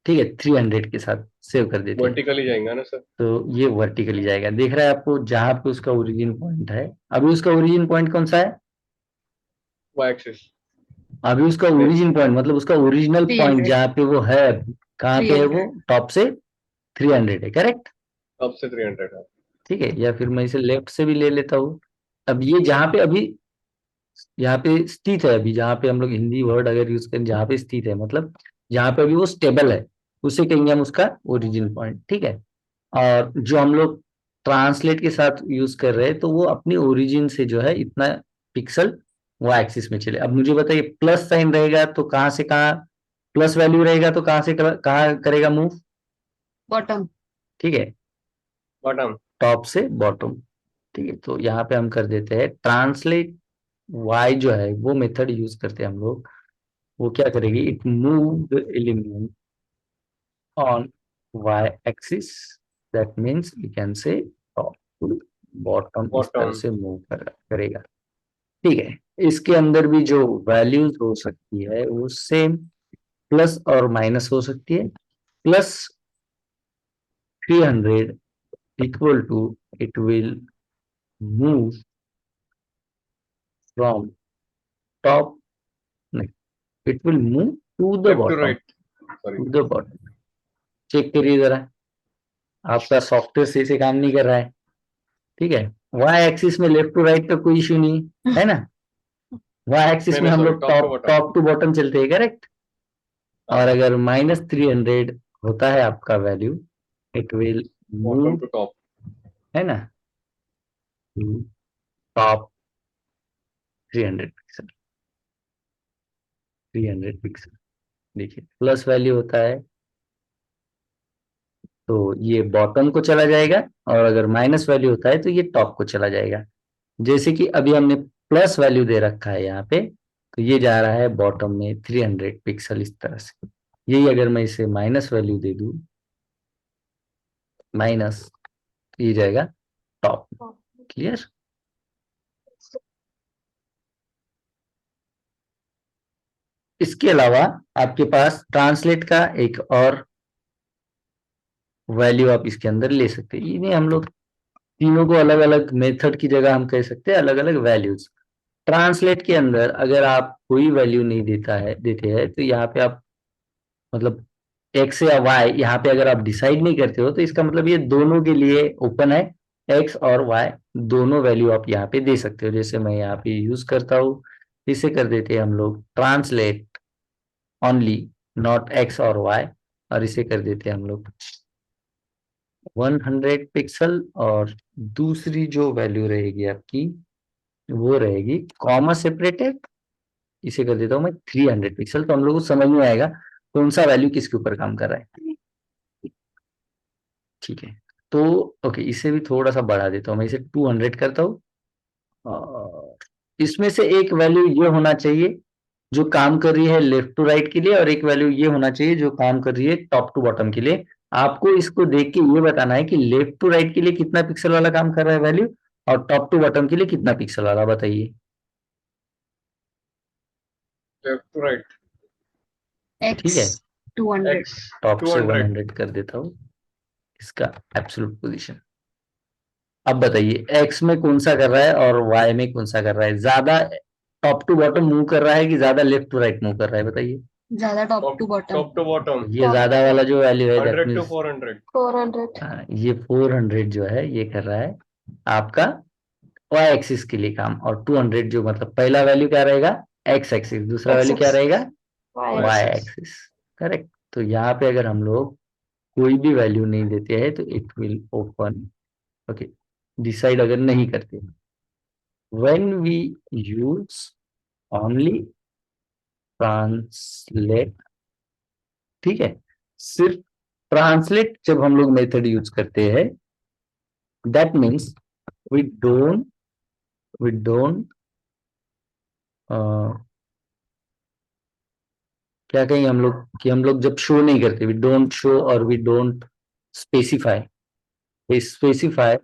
ठीक है, 300 के साथ सेव कर देते हैं। वर्टिकली जाएंगे ना सर? तो ये वर्टिकली जाएगा, देख रहा है आपको, जहां पे उसका ओरिजिन पॉइंट है। अभी उसका ओरिजिन पॉइंट कौन सा है, वाई एक्सिस अभी उसका पे ओरिजिन पॉइंट मतलब उसका ओरिजिनल पॉइंट 300 जहाँ पे वो है अभी, कहाँ पे है वो, 300 टॉप से 300 है, करेक्ट। अब से 300 है। ठीक है, या फिर मैं इसे लेफ्ट से भी ले लेता हूँ। अब ये जहाँ पे अभी यहाँ पे स्थित है, अभी जहाँ पे हम लोग हिंदी वर्ड अगर यूज करें, जहाँ पे स्थित है मतलब जहाँ पे अभी वो स्टेबल है, उसे कहेंगे हम उसका ओरिजिन पॉइंट। ठीक है, और जो हम लोग ट्रांसलेट के साथ यूज कर रहे हैं, तो वो अपनी ओरिजिन से जो है इतना पिक्सल वो एक्सिस में चले। अब मुझे बताइए, प्लस साइन रहेगा तो कहाँ से कहाँ, प्लस वैल्यू रहेगा तो कहाँ से कहाँ करेगा मूव। बॉटम। ठीक है, बॉटम टॉप से बॉटम। ठीक है, तो यहाँ पे हम कर देते हैं ट्रांसलेट वाई, जो है वो मेथड यूज करते हैं हम लोग। वो क्या करेगी, it move the element on Y axis, that means we can say top to bottom, इस तरह बॉटम से मूव करेगा। ठीक है, इसके अंदर भी जो वैल्यूज हो सकती है वो सेम प्लस और माइनस हो सकती है। Plus 300 equal to, it will move from top, नहीं, it will move to the left to bottom, right, sorry. To the bottom. Check करिए जरा, आपका सॉफ्टवेयर सही से काम नहीं कर रहा है। ठीक है, वाई एक्सिस में लेफ्ट टू राइट का कोई इश्यू नहीं है ना। वाई एक्सिस नहीं में नहीं हम सॉरी, लोग top to top bottom. Top to bottom चलते हैं, करेक्ट। और अगर -300 होता है आपका value, it will bottom move, to top. है ना, टॉप 300 पिक्सल, 300 पिक्सल। देखिए प्लस वैल्यू होता है तो ये बॉटम को चला जाएगा, और अगर माइनस वैल्यू होता है तो ये टॉप को चला जाएगा। जैसे कि अभी हमने प्लस वैल्यू दे रखा है यहाँ पे, तो ये जा रहा है बॉटम में 300 पिक्सल, इस तरह से। यही अगर मैं इसे माइनस वैल्यू दे दूं, माइनस, तो ये जाएगा टॉप। क्लियर। इसके अलावा आपके पास ट्रांसलेट का एक और वैल्यू आप इसके अंदर ले सकते हैं। इन्हें हम लोग तीनों को अलग अलग मेथड की जगह हम कह सकते हैं अलग अलग वैल्यूज। ट्रांसलेट के अंदर अगर आप कोई वैल्यू नहीं देते हैं, तो यहाँ पे आप मतलब एक्स या वाई यहाँ पे अगर आप डिसाइड नहीं करते हो, तो इसका मतलब ये दोनों के लिए ओपन है। एक्स और वाई दोनों वैल्यू आप यहाँ पे दे सकते हो। जैसे मैं यहाँ पे यूज करता हूँ, इसे कर देते हैं हम लोग ट्रांसलेट ओनली नॉट एक्स और वाई, और इसे कर देते हैं हम लोग 100 पिक्सल। और दूसरी जो वैल्यू रहेगी आपकी, वो रहेगी कॉमा सेपरेटेड, इसे कर देता हूं मैं 300 पिक्सल। तो हम लोग को समझ में आएगा कौन सा वैल्यू किसके ऊपर काम कर रहा है। ठीक है, तो ओके, इसे भी थोड़ा सा बढ़ा देता हूँ, मैं इसे 200 करता हूँ। और इसमें से एक वैल्यू ये होना चाहिए जो काम कर रही है लेफ्ट टू राइट के लिए, और एक वैल्यू ये होना चाहिए जो काम कर रही है टॉप टू बॉटम के लिए। आपको इसको देख के ये बताना है कि लेफ्ट टू राइट के लिए कितना पिक्सल वाला काम कर रहा है वैल्यू, और टॉप टू बॉटम के लिए कितना पिक्सल वाला, बताइए। लेफ्ट टू राइट, ठीक है, X 200. x टॉप से 200, 100 कर देता हूँ इसका एब्सोल्यूट पोजीशन। अब बताइए एक्स में कौन सा कर रहा है और वाई में कौन सा कर रहा है, ज्यादा टॉप टू बॉटम मूव कर रहा है कि ज्यादा लेफ्ट टू राइट मूव कर रहा है, बताइए। ज्यादा top to bottom. top to bottom, ये ज्यादा वाला जो वैल्यू है दैट 100 to मीन्स 400, 400. ये 400 जो है ये कर रहा है आपका वाई एक्सिस के लिए काम, और 200 जो मतलब पहला वैल्यू क्या रहेगा एक्स एक्सिस, दूसरा वैल्यू क्या X रहेगा Y Y axis. Axis. Correct. तो यहाँ पे अगर हम लोग कोई भी वैल्यू नहीं देते हैं तो it will open, okay, decide अगर नहीं करते, when we use only translate, ठीक है, सिर्फ ट्रांसलेट जब हम लोग मेथड यूज करते हैं दैट मीन्स वी डोंट क्या कहेंगे हम लोग कि हम लोग जब शो नहीं करते, वी डोंट शो और we don't specify, we specify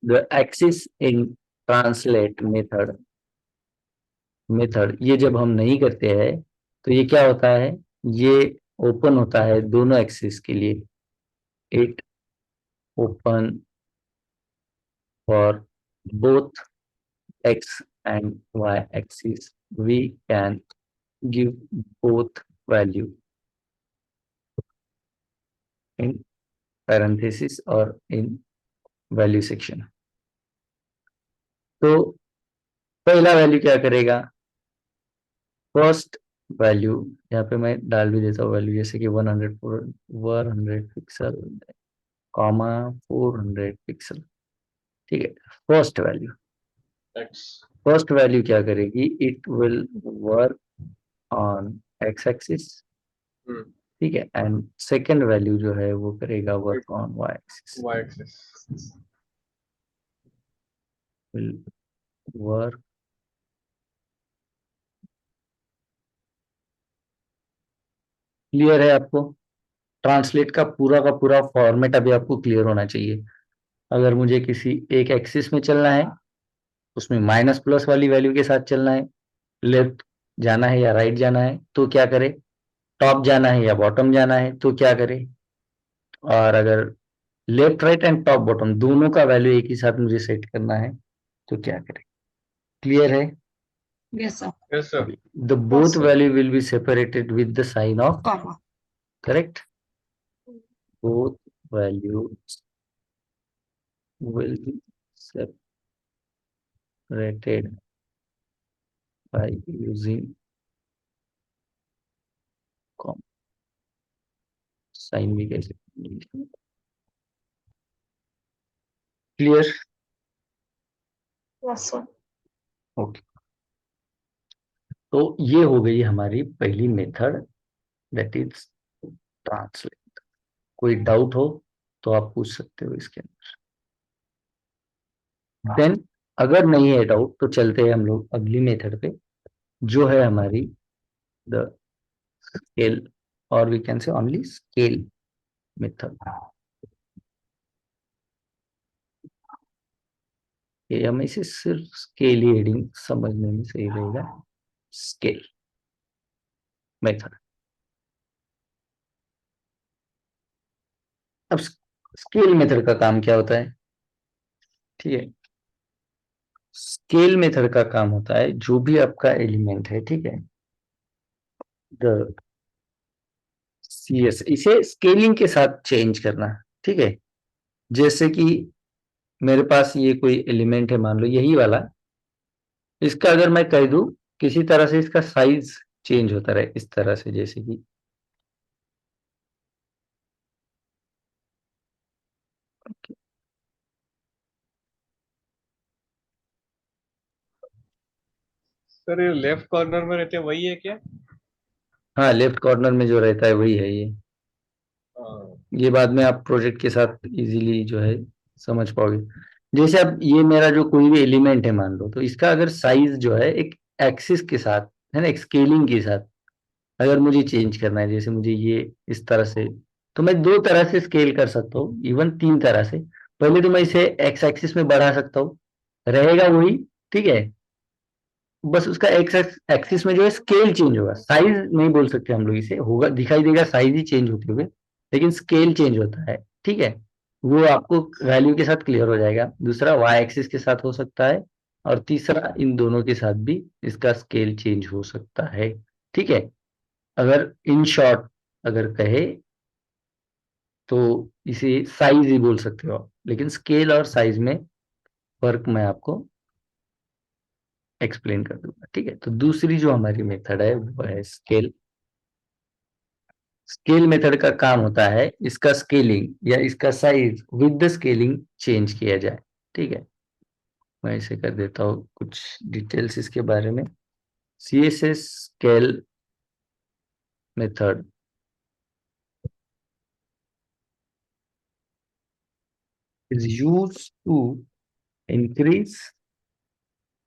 the axis in translate method ये जब हम नहीं करते हैं तो ये क्या होता है, ये ओपन होता है दोनों एक्सिस के लिए, it open for both X and Y axis, we can give both value in parenthesis और इन वैल्यू सेक्शन। तो पहला वैल्यू क्या करेगा, फर्स्ट वैल्यू यहाँ पे मैं डाल भी देता हूँ वैल्यू, जैसे कि 100 पिक्सल कॉमा 400 पिक्सल, ठीक है। First value, x, first value क्या करेगी, it will work on X axis, hmm, ठीक है, एंड सेकंड वैल्यू जो है वो करेगा work on Y axis, y axis, will work clear है आपको, ट्रांसलेट का पूरा फॉर्मेट अभी आपको क्लियर होना चाहिए। अगर मुझे किसी एक एक्सिस में चलना है, उसमें माइनस प्लस वाली वैल्यू के साथ चलना है, लेफ्ट जाना है या राइट जाना है तो क्या करे, टॉप जाना है या बॉटम जाना है तो क्या करे, और अगर left right and top bottom दोनों का वैल्यू एक ही साथ मुझे सेट करना है तो क्या करे। क्लियर है। Yes sir. yes sir, the both sir. Value will be separated with the sign of, Comma. Correct, both value will be separated by using comma, sign भी कैसे, क्लियर, Yes sir. ओके। तो ये हो गई हमारी पहली method, that is translate. कोई doubt हो तो आप पूछ सकते हो इसके अंदर। देन अगर नहीं है डाउट तो चलते हैं हम लोग अगली मेथड पे, जो है हमारी द स्केल, और we can say only scale method. ये हमें इसे सिर्फ स्केल ही हेडिंग समझने में सही रहेगा, स्केल मेथड। अब स्केल मेथड का काम क्या होता है, ठीक है, स्केल मेथड का काम होता है जो भी आपका एलिमेंट है, ठीक है, द CS इसे स्केलिंग के साथ चेंज करना, ठीक है। जैसे कि मेरे पास ये कोई एलिमेंट है, मान लो यही वाला, इसका अगर मैं कह दूं किसी तरह से इसका साइज चेंज होता रहे इस तरह से, जैसे कि सर ये लेफ्ट कॉर्नर में रहते हैं वही है क्या? हाँ, लेफ्ट कॉर्नर में जो रहता है वही है ये। हाँ, ये बाद में आप प्रोजेक्ट के साथ इजीली जो है समझ पाओगे। जैसे अब ये मेरा जो कोई भी एलिमेंट है मान लो, तो इसका अगर साइज जो है एक एक्सिस के साथ है ना, एक स्केलिंग के साथ अगर मुझे चेंज करना है, जैसे मुझे ये इस तरह से तो मैं दो तरह से स्केल कर सकता हूँ, इवन तीन तरह से। पहले तो मैं इसे एक्स एक्सिस में बढ़ा सकता हूँ, रहेगा वही, ठीक है। बस उसका एक्स एक्सिस में जो है स्केल चेंज होगा, साइज नहीं बोल सकते हम लोग इसे, होगा दिखाई देगा साइज ही चेंज होते हुए, लेकिन स्केल चेंज होता है, ठीक है। वो आपको वैल्यू के साथ क्लियर हो जाएगा। दूसरा वाई एक्सिस के साथ हो सकता है, और तीसरा इन दोनों के साथ भी इसका स्केल चेंज हो सकता है, ठीक है। अगर इन शॉर्ट अगर कहे तो इसे साइज ही बोल सकते हो आप, लेकिन स्केल और साइज में फर्क मैं आपको एक्सप्लेन कर दूंगा, ठीक है। तो दूसरी जो हमारी मेथड है वो है स्केल। स्केल मेथड का काम होता है इसका स्केलिंग या इसका size with the scaling change किया जाए, ठीक है। मैं इसे कर देता हूँ कुछ डिटेल्स इसके बारे में। CSS scale method is used to increase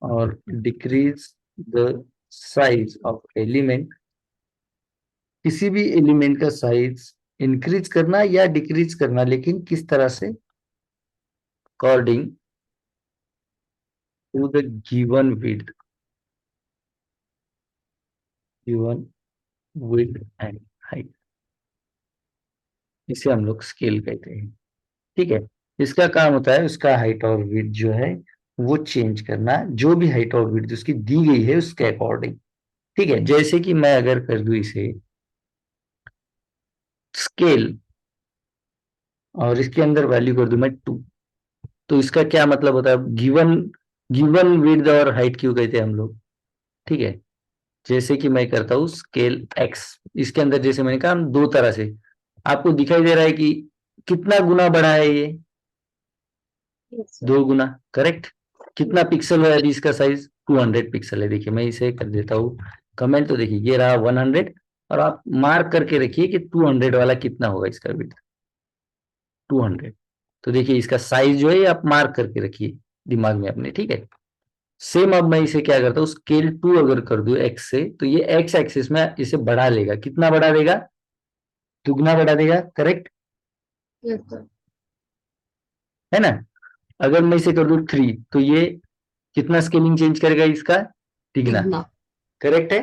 or decrease the size of element। किसी भी एलिमेंट का साइज इंक्रीज करना या डिक्रीज करना, लेकिन किस तरह से, according to the given width, given width and height, इसे हम लोग स्केल कहते हैं, ठीक है। इसका काम होता है उसका हाइट और विड्थ जो है वो चेंज करना, जो भी हाइट और विड्थ उसकी दी गई है उसके अकॉर्डिंग, ठीक है। जैसे कि मैं अगर कर दूं इसे स्केल और इसके अंदर वैल्यू कर दूं मैं 2, तो इसका क्या मतलब होता है, गिवन गिवन विड्थ और हाइट क्यों कहते हैं हम लोग, ठीक है। जैसे कि मैं करता हूँ स्केल एक्स, इसके अंदर जैसे मैंने कहा हम दो तरह से, आपको दिखाई दे रहा है कि कितना गुना बढ़ा है ये, Yes, sir. 2 गुना, करेक्ट। कितना पिक्सल है अभी इसका साइज, 200 पिक्सल है। देखिए मैं इसे कर देता हूँ कमेंट, तो देखिए ये रहा 100, और आप मार्क करके रखिए कि 200 वाला कितना होगा इसका विड्थ, 200। तो देखिए इसका साइज जो है ये आप मार्क करके रखिए दिमाग में अपने, ठीक है। सेम अब मैं इसे क्या करता हूँ स्केल 2 अगर कर दूं एक्स से, तो ये एक्स एक्सिस में इसे बढ़ा लेगा, कितना बढ़ा देगा, दुगना बढ़ा देगा, करेक्ट Yes, sir. है ना। अगर मैं इसे कर दूं 3, तो ये कितना स्केलिंग चेंज करेगा इसका, तिगना, Tigna. करेक्ट है।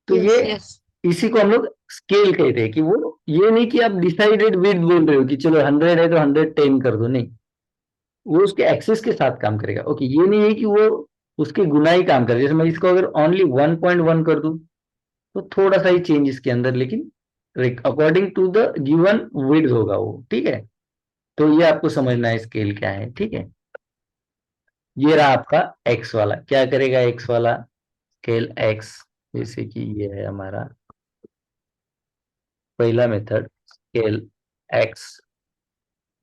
तो Yes, ये sir. Yes. इसी को हम लोग स्केल कहते हैं, कि वो ये नहीं कि आप डिसाइडेड विड्थ बोल रहे हो कि चलो 100 है तो 110 कर दो, नहीं, वो उसके एक्सिस के साथ काम करेगा, ओके। ये नहीं है कि वो उसके गुना ही काम करे, जैसे मैं इसको अगर ओनली 1.1 कर दूं तो थोड़ा सा ही चेंज इसके अंदर, लेकिन according to the given width होगा वो, ठीक है। तो ये आपको समझना है स्केल क्या है, ठीक है। ये रहा आपका एक्स वाला, क्या करेगा एक्स वाला, स्केल एक्स, जैसे कि ये है हमारा पहला मेथड स्केल एक्स,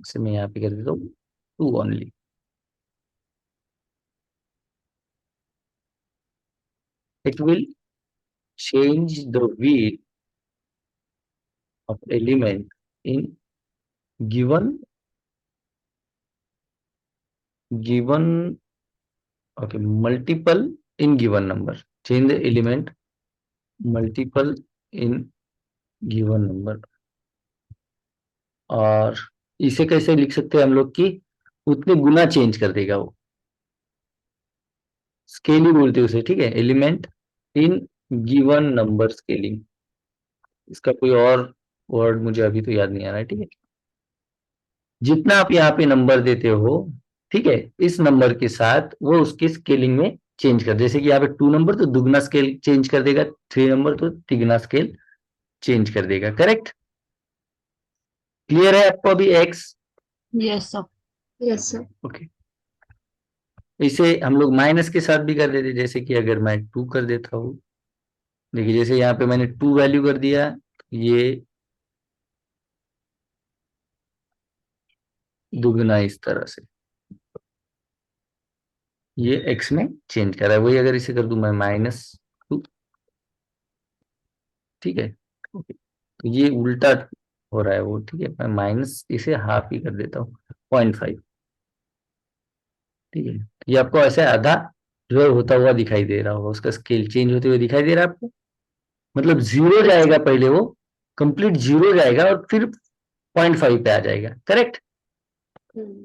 इसे मैं यहाँ पे कर देता हूँ 2 only. It will change the weight of element in given given okay multiple in given number, change the element multiple in given number। और इसे कैसे लिख सकते हैं हम लोग कि उतने गुना चेंज कर देगा वो, स्केल ही बोलते हैं उसे, ठीक है। Element in given number scaling, इसका कोई और वर्ड मुझे अभी तो याद नहीं आ रहा है, ठीक है। जितना आप यहाँ पे नंबर देते हो, ठीक है, इस नंबर के साथ वो उसके स्केलिंग में चेंज कर, जैसे कि यहाँ पे 2 नंबर तो दुगना स्केल चेंज कर देगा, 3 नंबर तो तिगुना स्केल चेंज कर देगा, करेक्ट। क्लियर है आपको अभी x, Yes, sir. Yes, sir. Okay. इसे हम लोग माइनस के साथ भी कर देते, जैसे कि अगर मैं 2 कर देता हूँ, देखिए जैसे यहाँ पे मैंने 2 वैल्यू कर दिया, ये दुगना इस तरह से ये एक्स में चेंज कर रहा है। वही अगर इसे कर दूं मैं -2, ठीक है, ओके, तो ये उल्टा हो रहा है वो, ठीक है। मैं माइनस इसे हाफ ही कर देता हूँ, 0.5, ठीक है। ये आपको ऐसे आधा जो है होता हुआ दिखाई दे रहा होगा, उसका स्केल चेंज होते हुए दिखाई दे रहा है आपको, मतलब जीरो Yes, जाएगा sir. पहले वो, कंप्लीट जीरो जाएगा और फिर 0.5 पे आ जाएगा, करेक्ट।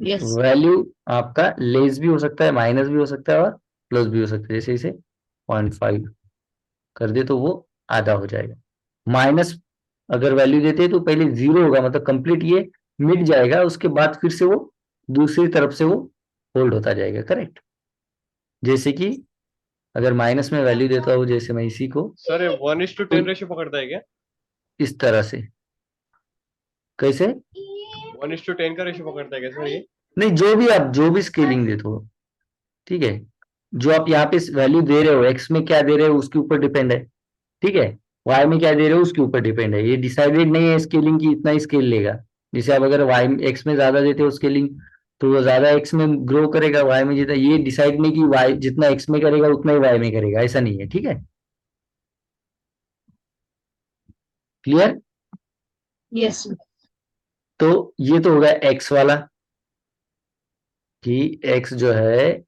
Yes. वैल्यू आपका लेस भी हो सकता है, माइनस भी हो सकता है और प्लस भी हो सकता है। जैसे इसे 0.5 कर दे तो वो आधा हो जाएगा। माइनस अगर वैल्यू देते हैं तो पहले 0 होगा, मतलब कंप्लीट ये मिट जाएगा, उसके बाद फिर से वो दूसरी तरफ से वो होल्ड होता जाएगा, करेक्ट। जैसे कि अगर माइनस में वैल्यू देता हूँ, जैसे मैं इसी को सर ये 1:10 रेशियो पकड़ता है क्या? इस तरह से, कैसे? 1:10 का रेशियो पकड़ता है क्या सर ये? नहीं, जो भी आप जो भी स्केलिंग देते हो, ठीक है, जो आप यहाँ पे वैल्यू दे रहे हो, एक्स में क्या दे रहे हो उसके ऊपर डिपेंड है, ठीक है। वाई में क्या दे रहे हो उसके ऊपर डिपेंड है, ये डिसाइडेड नहीं है स्केलिंग की इतना ही स्केल लेगा। जैसे आप अगर वाई एक्स में ज्यादा देते हो स्केलिंग, तो वो ज्यादा एक्स में ग्रो करेगा, वाई में जितना, ये डिसाइड नहीं कि वाई जितना एक्स में करेगा उतना ही वाई में करेगा, ऐसा नहीं है, ठीक है। क्लियर? Yes, sir. तो ये तो होगा एक्स वाला, कि एक्स जो है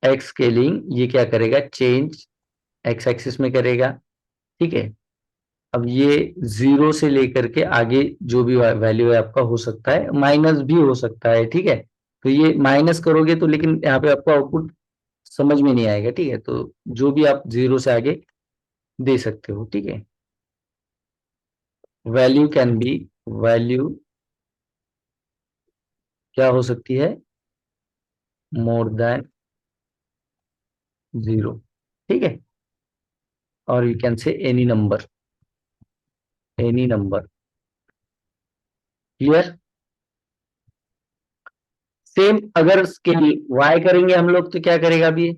एक्स स्केलिंग ये क्या करेगा, चेंज एक्स एक्सिस में करेगा, ठीक है। अब ये 0 से लेकर के आगे जो भी वैल्यू है आपका, हो सकता है माइनस भी हो सकता है, ठीक है। तो ये माइनस करोगे तो लेकिन यहाँ पे आपको आउटपुट समझ में नहीं आएगा, ठीक है। तो जो भी आप 0 से आगे दे सकते हो, ठीक है। वैल्यू कैन बी, वैल्यू क्या हो सकती है, मोर देन 0, ठीक है। और you can say any number, any number. Clear? Same अगर स्केल y करेंगे हम लोग तो क्या करेगा अभी,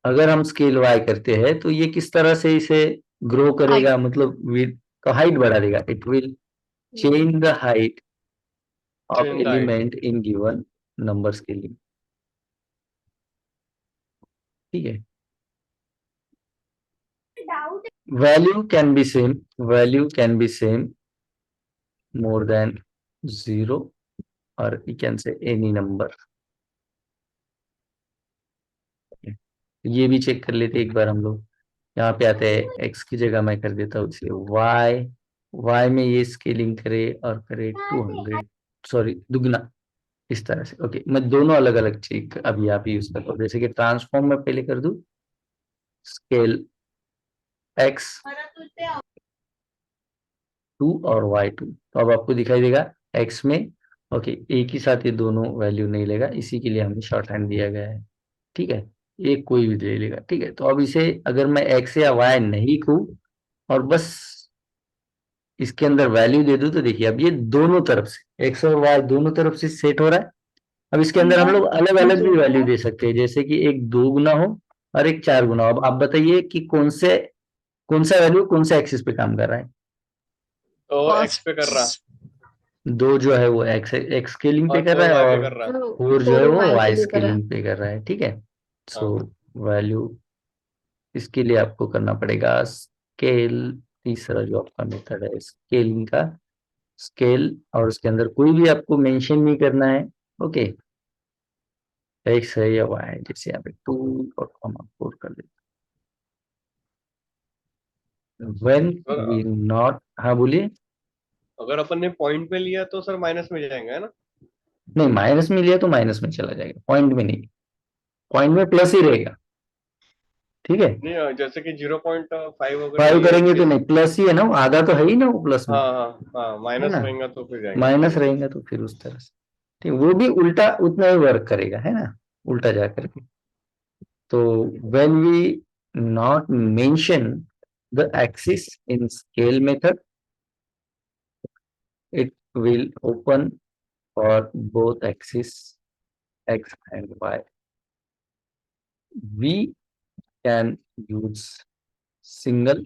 अगर हम स्केल y करते हैं तो ये किस तरह से इसे ग्रो करेगा, मतलब विड्थ का हाइट बढ़ा देगा, it will change the height of Change the height. Element in given number scaling, ठीक है। Value can be same, value can be same more than 0, और you can say any number. ये भी check कर लेते एक बार हम लोग। यहाँ पे आते हैं, x की जगह मैं कर देता हूँ इसे y, y में ये स्केलिंग करे और करे 200, सॉरी दुगना, इस तरह से। ओके, मैं दोनों अलग अलग चेक अभी यहाँ पे यूज करता हूँ। जैसे कि ट्रांसफॉर्म में पहले कर दूं स्केल x 2 और y 2, तो अब आपको दिखाई देगा x में, ओके, एक ही साथ ये दोनों वैल्यू नहीं लेगा, इसी के लिए हमें शॉर्ट हैंड दिया गया है, ठीक है। एक कोई भी ले लेगा, ठीक है। तो अब इसे अगर मैं x या y नहीं कहूं और बस इसके अंदर वैल्यू दे दूं, तो देखिए अब ये दोनों तरफ से x और y दोनों तरफ से सेट हो रहा है। अब इसके अंदर हम लोग अलग अलग भी वैल्यू दे सकते हैं, जैसे कि एक 2 गुना हो और एक 4 गुना हो। अब आप बताइए कि कौन सा वैल्यू कौन सा एक्सिस पे काम कर रहा है। तो x पे कर रहा, 2 जो है वो एक्स स्केलिंग पे और कर रहा 4 है, y पे और कर रहा। 4 जो है वो Y वाई के लिए करा। स्केलिंग पे कर रहा है, ठीक है। सो हाँ वैल्यू, इसके लिए आपको करना पड़ेगा स्केल, तीसरा जो आपका मेथड है स्केलिंग का, स्केल, और उसके अंदर कोई भी आपको मेंशन नहीं करना है, ओके। एक्स है या वाई है, जैसे यहाँ पे 2 और कॉमा 4 कर देते। व्हेन सर, वी नॉट, हाँ बोलिए। अगर अपन ने पॉइंट पे लिया तो सर माइनस में जाएंगे, है ना? नहीं, माइनस में लिया तो माइनस में चला जाएगा, पॉइंट में नहीं, पॉइंट में प्लस ही रहेगा, ठीक है। नहीं जैसे कि 0.5 अगर 5 लिए करेंगे तो किस, नहीं, प्लस ही है ना, वो आधा तो है ही ना वो प्लस में, हाँ हाँ हाँ, है माइनस ना। रहेगा तो फिर जाएंगे माइनस माइनस में। रहेगा तो फिर उस तरह से, ठीक, वो भी उल्टा उतना ही वर्क करेगा, है ना, उल्टा जा करके। तो when we not mention the axis in scale method, it will open for both axis x and y. We can use single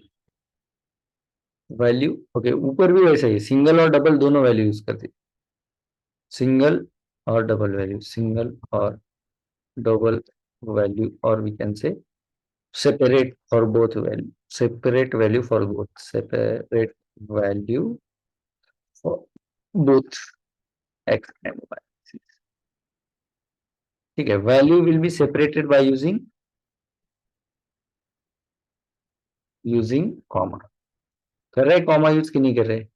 value, okay, ऊपर भी वैसे ही सिंगल और डबल दोनों वैल्यू यूज करते, सिंगल और डबल वैल्यू, सिंगल और double value, और we can say separate for both value, separate value for both, separate value for both X and Y, ठीक है। Value will be separated by using using comma. कर रहे comma use कि नहीं कर रहे?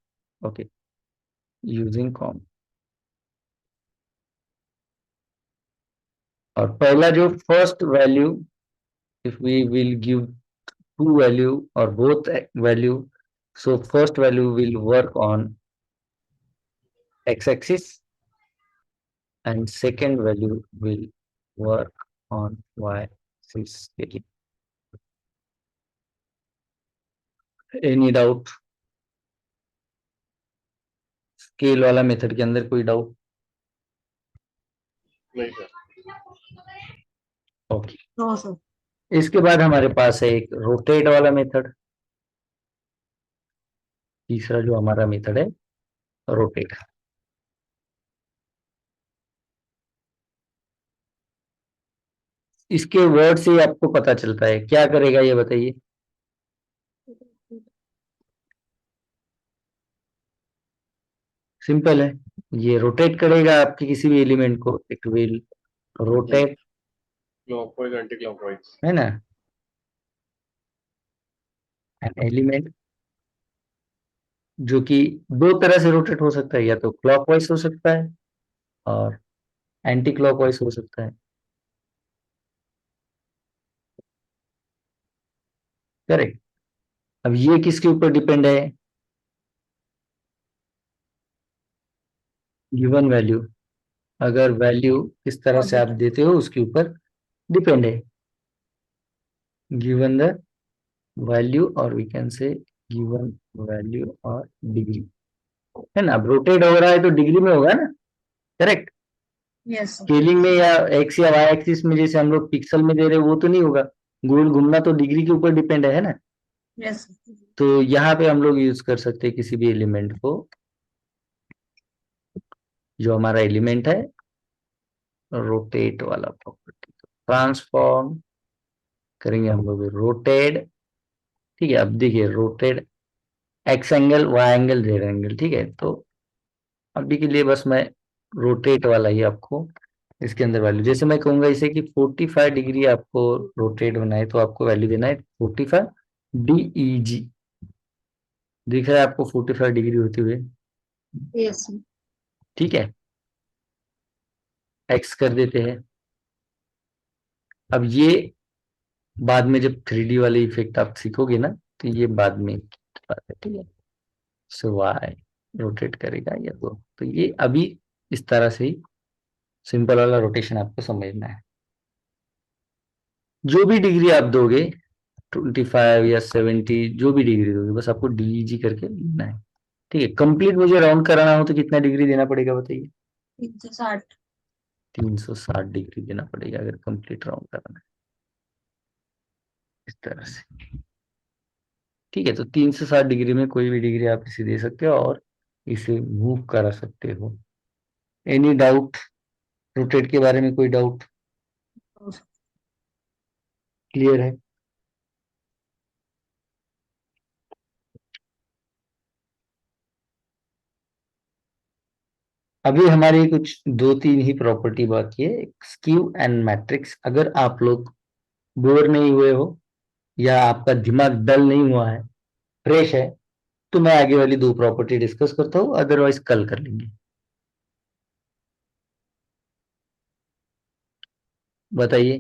Okay, using comma. और पहला जो first value, if we will give two value or both value, so first value will work on x-axis and second value will work on y-axis. Any doubt? Scale वाला method के अंदर कोई doubt? नहीं sir. Okay, No, sir. इसके बाद हमारे पास है एक रोटेट वाला मेथड। तीसरा जो हमारा मेथड है रोटेट। इसके वर्ड से ही आपको पता चलता है क्या करेगा, ये बताइए। सिंपल है, ये रोटेट करेगा आपके किसी भी एलिमेंट को, it will rotate, clockwise anti clockwise. है ना। एन एलिमेंट जो कि दो तरह से रोटेट हो सकता है, या तो क्लॉकवाइज हो सकता है और एंटी क्लॉकवाइज हो सकता है। करेक्ट। अब ये किसके ऊपर डिपेंड है? Given value. अगर वैल्यू किस तरह से आप Positive. देते हो उसके ऊपर डिपेंड है। गिवन द वैल्यू, और we can say given value और डिग्री, है ना। अब रोटेट हो रहा है तो डिग्री में होगा ना। करेक्ट। Yes, sir. स्केलिंग में या एक्स या वाई एक्सिस में जैसे हम लोग पिक्सल में दे रहे हैं वो तो नहीं होगा। गोल घूमना तो डिग्री के ऊपर डिपेंड है ना। Yes, sir. तो यहाँ पे हम लोग यूज कर सकते हैं किसी भी एलिमेंट को, जो हमारा एलिमेंट है रोटेट वाला प्रॉपर्टी, ट्रांसफॉर्म करेंगे हम लोग रोटेड। ठीक है, अब देखिए rotate X angle, Y angle, Z angle. ठीक है, तो अभी के लिए बस मैं रोटेट वाला ही आपको इसके अंदर वैल्यू, जैसे मैं कहूंगा इसे कि 45 डिग्री आपको रोटेट होना है तो आपको वैल्यू देना है 45 DEG। दिख रहा है आपको 45 डिग्री होते हुए? Yes, sir. ठीक है, एक्स कर देते हैं। अब ये बाद में जब 3D वाले इफेक्ट आप सीखोगे ना तो ये बाद में की बात है। ठीक है, सो वाई रोटेट करेगा या तो ये अभी इस तरह से ही सिंपल वाला रोटेशन आपको समझना है। जो भी डिग्री आप दोगे 25 या 70, जो भी डिग्री दोगे बस आपको DEG करके लिखना है। ठीक है, कंप्लीट मुझे राउंड कराना हो तो कितना डिग्री देना पड़ेगा बताइए? 360. 360 डिग्री देना पड़ेगा अगर कंप्लीट राउंड कराना है, इस तरह से। ठीक है, तो 360 डिग्री में कोई भी डिग्री आप इसे दे सकते हो और इसे मूव करा सकते हो। Any doubt? रोटेट के बारे में कोई डाउट? No, sir. क्लियर है? अभी हमारी कुछ दो तीन ही प्रॉपर्टी बाकी है, स्क्यू एंड मैट्रिक्स। अगर आप लोग बोर नहीं हुए हो या आपका दिमाग डल नहीं हुआ है, फ्रेश है, तो मैं आगे वाली दो प्रॉपर्टी डिस्कस करता हूँ, अदरवाइज कल कर लेंगे। बताइए।